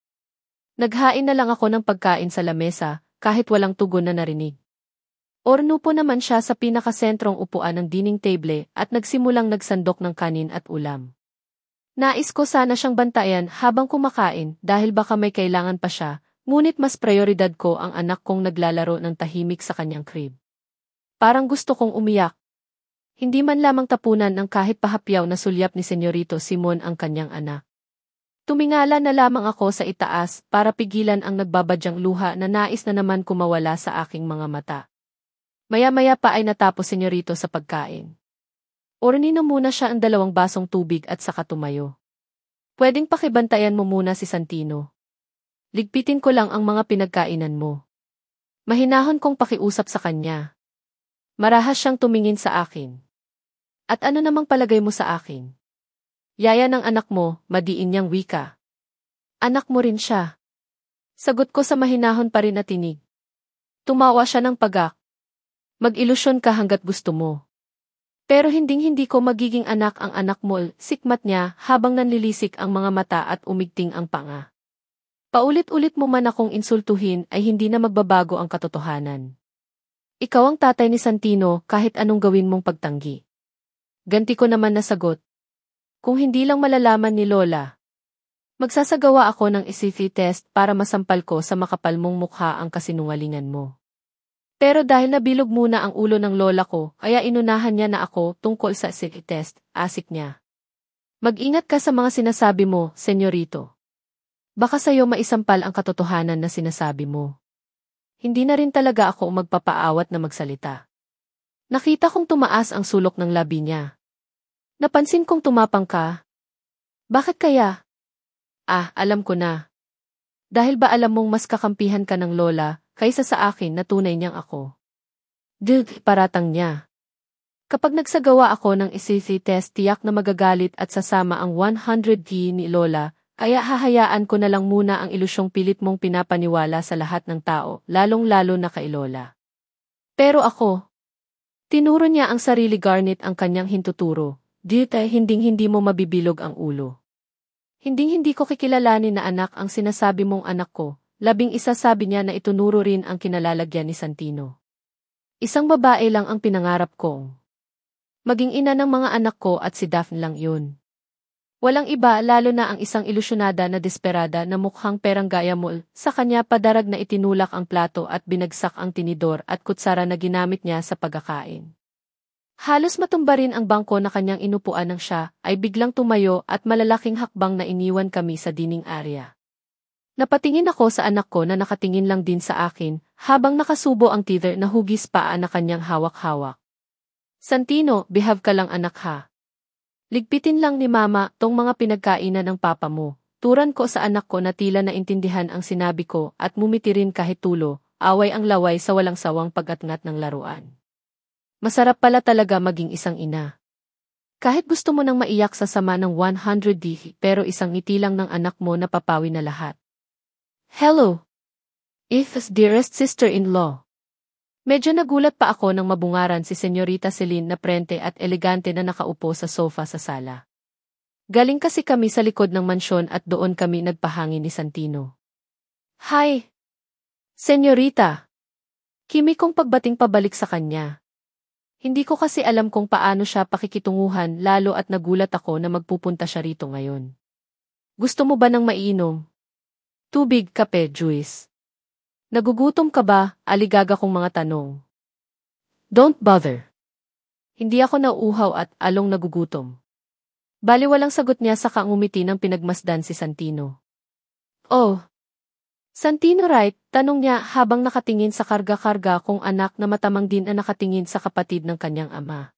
Naghain na lang ako ng pagkain sa lamesa, kahit walang tugon na narinig. Ornupo naman siya sa pinakasentrong upuan ng dining table at nagsimulang nagsandok ng kanin at ulam. Nais ko sana siyang bantayan habang kumakain dahil baka may kailangan pa siya, ngunit mas prioridad ko ang anak kong naglalaro ng tahimik sa kanyang crib. Parang gusto kong umiyak. Hindi man lamang tapunan ng kahit pahapyaw na sulyap ni Senyorito Simon ang kanyang anak. Tumingala na lamang ako sa itaas para pigilan ang nagbabadyang luha na nais na naman kumawala sa aking mga mata. Maya-maya pa ay natapos Senyorito sa pagkain. Ornino muna siya ang 2 basong tubig at saka tumayo. Pwedeng pakibantayan mo muna si Santino. Ligpitin ko lang ang mga pinagkainan mo. Mahinahon kong pakiusap sa kanya. Marahas siyang tumingin sa akin. At ano namang palagay mo sa akin? Yaya ng anak mo, madiin niyang wika. Anak mo rin siya. Sagot ko sa mahinahon pa rin na tinig. Tumawa siya ng pagak. Mag-ilusyon ka hanggat gusto mo. Pero hinding-hindi ko magiging anak ang anak mo, sikmat niya habang nanlilisik ang mga mata at umigting ang panga. Paulit-ulit mo man akong insultuhin ay hindi na magbabago ang katotohanan. Ikaw ang tatay ni Santino kahit anong gawin mong pagtanggi. Ganti ko naman na sagot. Kung hindi lang malalaman ni Lola, magsasagawa ako ng SCT test para masampal ko sa makapal mong mukha ang kasinungalingan mo. Pero dahil nabilog muna ang ulo ng lola ko, kaya inunahan niya na ako tungkol sa SCT test, asik niya. Mag-ingat ka sa mga sinasabi mo, Senyorito. Baka sa'yo maisampal ang katotohanan na sinasabi mo. Hindi na rin talaga ako magpapaawat na magsalita. Nakita kong tumaas ang sulok ng labi niya. Napansin kong tumapang ka. Bakit kaya? Alam ko na. Dahil ba alam mong mas kakampihan ka ng lola, kaysa sa akin na tunay niyang ako? Paratang niya. Kapag nagsagawa ako ng SCT test tiyak na magagalit at sasama ang 100D ni lola, kaya hahayaan ko na lang muna ang ilusyong pilit mong pinapaniwala sa lahat ng tao, lalong-lalo na kay lola. Pero ako, tinuro niya ang sarili Garnet ang kanyang hintuturo, hinding-hindi mo mabibilog ang ulo. Hinding-hindi ko kikilalanin na anak ang sinasabi mong anak ko, 11 sabi niya na itunuro rin ang kinalalagyan ni Santino. Isang babae lang ang pinangarap kong maging ina ng mga anak ko at si Daphne lang yun. Walang iba lalo na ang isang ilusyonada na desperada na mukhang perang gaya mo, sa kanya padarag na itinulak ang plato at binagsak ang tinidor at kutsara na ginamit niya sa pagkakain. Halos matumba rin ang bangko na kanyang inupuan ng siya, ay biglang tumayo at malalaking hakbang na iniwan kami sa dining area. Napatingin ako sa anak ko na nakatingin lang din sa akin, habang nakasubo ang tither na hugis paa na kanyang hawak-hawak. Santino, behave ka lang anak ha. Ligpitin lang ni mama tong mga pinagkainan ng papa mo. Turan ko sa anak ko na tila naintindihan ang sinabi ko at mumiti rin kahit tulo, away ang laway sa walang sawang pag-atngat ng laruan. Masarap pala talaga maging isang ina. Kahit gusto mo nang maiyak sa sama ng 100D, pero isang ngiti lang ng anak mo na papawi na lahat. Hello, If's dearest sister-in-law. Medyo nagulat pa ako nang mabungaran si Senyorita Celine na prente at elegante na nakaupo sa sofa sa sala. Galing kasi kami sa likod ng mansyon at doon kami nagpahangin ni Santino. Hi, Senyorita. Kimi kong pagbating pabalik sa kanya. Hindi ko kasi alam kung paano siya pakikitunguhan lalo at nagulat ako na magpupunta siya rito ngayon. Gusto mo ba ng maiinom? Tubig, kape, juice. Nagugutom ka ba? Aligaga kong mga tanong. Don't bother. Hindi ako nauuhaw at along nagugutom. Bali walang sagot niya sa ngumiti ng pinagmasdan si Santino. Oh. Santino right, tanong niya habang nakatingin sa karga-karga kong anak na matamang din na nakatingin sa kapatid ng kanyang ama.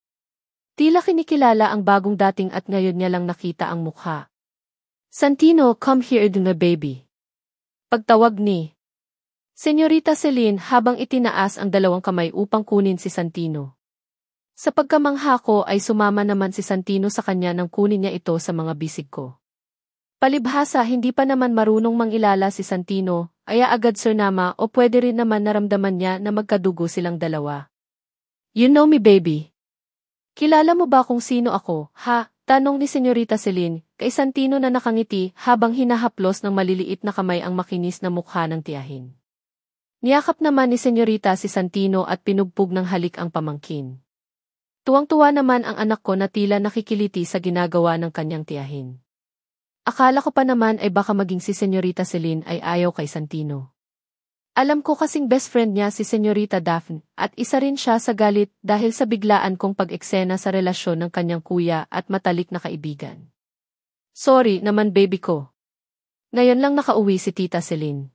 Tila kinikilala ang bagong dating at ngayon niya lang nakita ang mukha. Santino, come here na baby. Pagtawag ni Senyorita Celine habang itinaas ang 2 kamay upang kunin si Santino. Sa pagkamangha ko ay sumama naman si Santino sa kanya nang kunin niya ito sa mga bisig ko. Palibhasa hindi pa naman marunong mangilala si Santino, aya agad surnama o pwede rin naman naramdaman niya na magkadugo silang dalawa. You know me, baby. Kilala mo ba kung sino ako, ha? Tanong ni Senyorita Celine, kay Santino na nakangiti habang hinahaplos ng maliliit na kamay ang makinis na mukha ng tiyahin. Niyakap naman ni Senyorita si Santino at pinugpog ng halik ang pamangkin. Tuwang-tuwa naman ang anak ko na tila nakikiliti sa ginagawa ng kanyang tiyahin. Akala ko pa naman ay baka maging si Senyorita Celine ay ayaw kay Santino. Alam ko kasing best friend niya si Senyorita Daphne at isa rin siya sa galit dahil sa biglaan kong pag-eksena sa relasyon ng kanyang kuya at matalik na kaibigan. Sorry naman baby ko. Ngayon lang nakauwi si Tita Celine.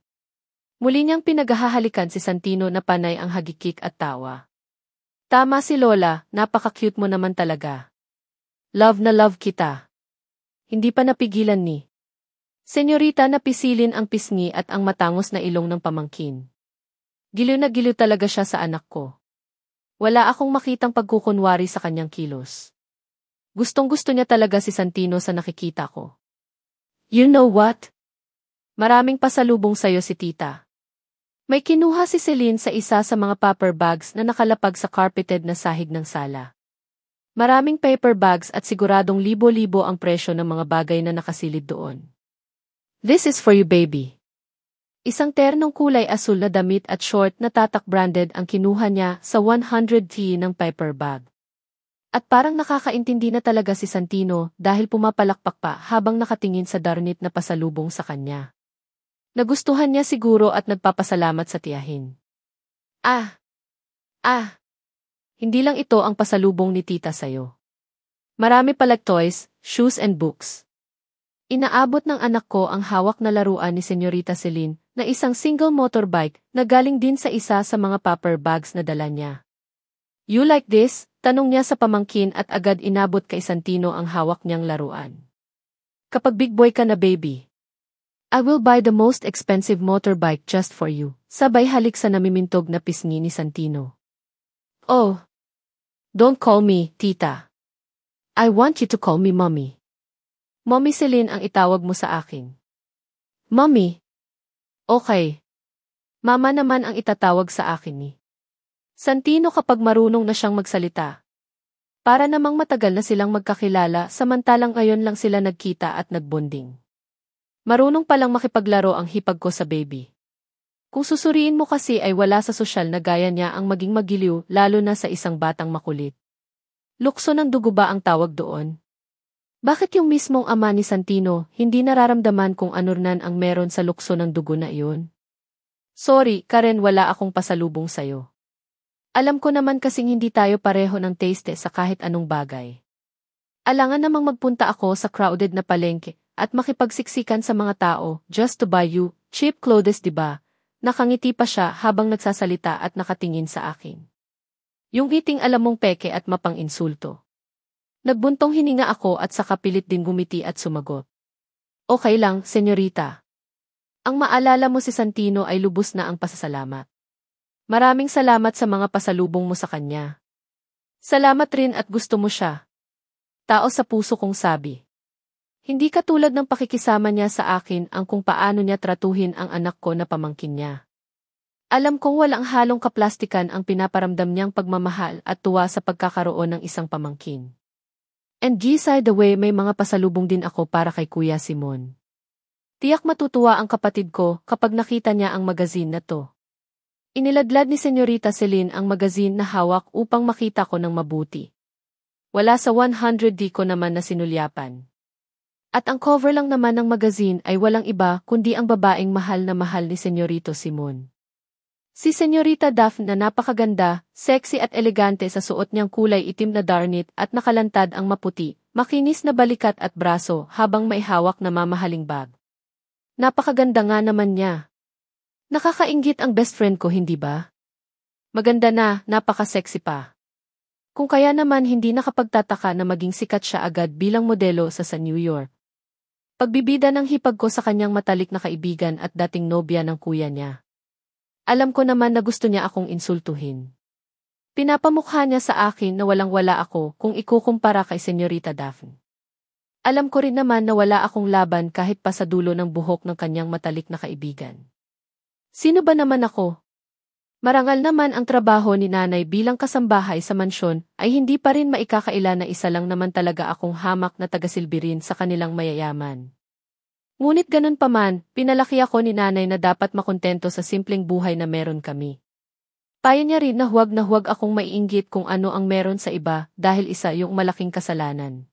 Muli niyang pinaghahalikan si Santino na panay ang hagikik at tawa. Tama si Lola, napaka-cute mo naman talaga. Love na love kita. Hindi pa napigilan ni Senyorita na pisilin ang pisngi at ang matangos na ilong ng pamangkin. Giliw na giliw talaga siya sa anak ko. Wala akong makitang pagkukunwari sa kanyang kilos. Gustong-gusto niya talaga si Santino sa nakikita ko. You know what? Maraming pasalubong sa'yo si tita. May kinuha si Celine sa isa sa mga paper bags na nakalapag sa carpeted na sahig ng sala. Maraming paper bags at siguradong libo-libo ang presyo ng mga bagay na nakasilid doon. This is for you, baby. Isang ternong kulay asul na damit at short na tatak branded ang kinuha niya sa 100T ng paper bag. At parang nakakaintindi na talaga si Santino dahil pumapalakpak pa habang nakatingin sa darnit na pasalubong sa kanya. Nagustuhan niya siguro at nagpapasalamat sa tiyahin. Hindi lang ito ang pasalubong ni tita sayo. Marami palang toys, shoes and books. Inaabot ng anak ko ang hawak na laruan ni Senyorita Celine na isang single motorbike na galing din sa isa sa mga paper bags na dala niya. You like this? Tanong niya sa pamangkin at agad inabot kay Santino ang hawak niyang laruan. Kapag big boy ka na baby, I will buy the most expensive motorbike just for you. Sabay halik sa namimintog na pisngi ni Santino. Oh, don't call me tita. I want you to call me mommy. Mommy Celine ang itawag mo sa akin. Mommy. Okay. Mama naman ang itatawag sa akin ni Santino kapag marunong na siyang magsalita. Para namang matagal na silang magkakilala samantalang ngayon lang sila nagkita at nagbonding. Marunong palang makipaglaro ang hipag ko sa baby. Kung susuriin mo kasi ay wala sa sosyal na gaya niya ang maging magiliw lalo na sa isang batang makulit. Lukso ng dugo ba ang tawag doon? Bakit yung mismong ama ni Santino hindi nararamdaman kung anurnan ang meron sa lukso ng dugo na iyon? Sorry, Karen, wala akong pasalubong sayo. Alam ko naman kasing hindi tayo pareho ng taste sa kahit anong bagay. Alangan namang magpunta ako sa crowded na palengke at makipagsiksikan sa mga tao just to buy you cheap clothes, diba? Nakangiti pa siya habang nagsasalita at nakatingin sa akin. Yung ngiting alam mong peke at mapang-insulto. Nagbuntong hininga ako at saka pilit din gumiti at sumagot. Okay lang, senyorita. Ang maalala mo si Santino ay lubos na ang pasasalamat. Maraming salamat sa mga pasalubong mo sa kanya. Salamat rin at gusto mo siya. Tao sa puso kong sabi. Hindi katulad ng pakikisama niya sa akin ang kung paano niya tratuhin ang anak ko na pamangkin niya. Alam kong walang halong kaplastikan ang pinaparamdam niyang pagmamahal at tuwa sa pagkakaroon ng isang pamangkin. And beside the way may mga pasalubong din ako para kay Kuya Simon. Tiyak matutuwa ang kapatid ko kapag nakita niya ang magazine na to. Iniladlad ni Senyorita Celine ang magazine na hawak upang makita ko ng mabuti. Wala sa 100D ko naman na sinulyapan. At ang cover lang naman ng magazine ay walang iba kundi ang babaeng mahal na mahal ni Senyorito Simon. Si Senyorita Daphne na napakaganda, sexy at elegante sa suot niyang kulay itim na darnit at nakalantad ang maputi, makinis na balikat at braso habang may hawak na mamahaling bag. Napakaganda nga naman niya. Nakakainggit ang best friend ko, hindi ba? Maganda na, napaka-sexy pa. Kung kaya naman hindi nakapagtataka na maging sikat siya agad bilang modelo sa New York. Pagbibida ng hipag ko sa kanyang matalik na kaibigan at dating nobya ng kuya niya. Alam ko naman na gusto niya akong insultuhin. Pinapamukha niya sa akin na walang-wala ako kung ikukumpara kay Senyorita Daphne. Alam ko rin naman na wala akong laban kahit pa sa dulo ng buhok ng kanyang matalik na kaibigan. Sino ba naman ako? Marangal naman ang trabaho ni nanay bilang kasambahay sa mansyon ay hindi pa rin maikakaila na isa lang naman talaga akong hamak na tagasilbirin sa kanilang mayayaman. Ngunit ganun pa man, pinalaki ako ni nanay na dapat makontento sa simpleng buhay na meron kami. Payo niya rin na huwag akong maiinggit kung ano ang meron sa iba dahil isa yung malaking kasalanan.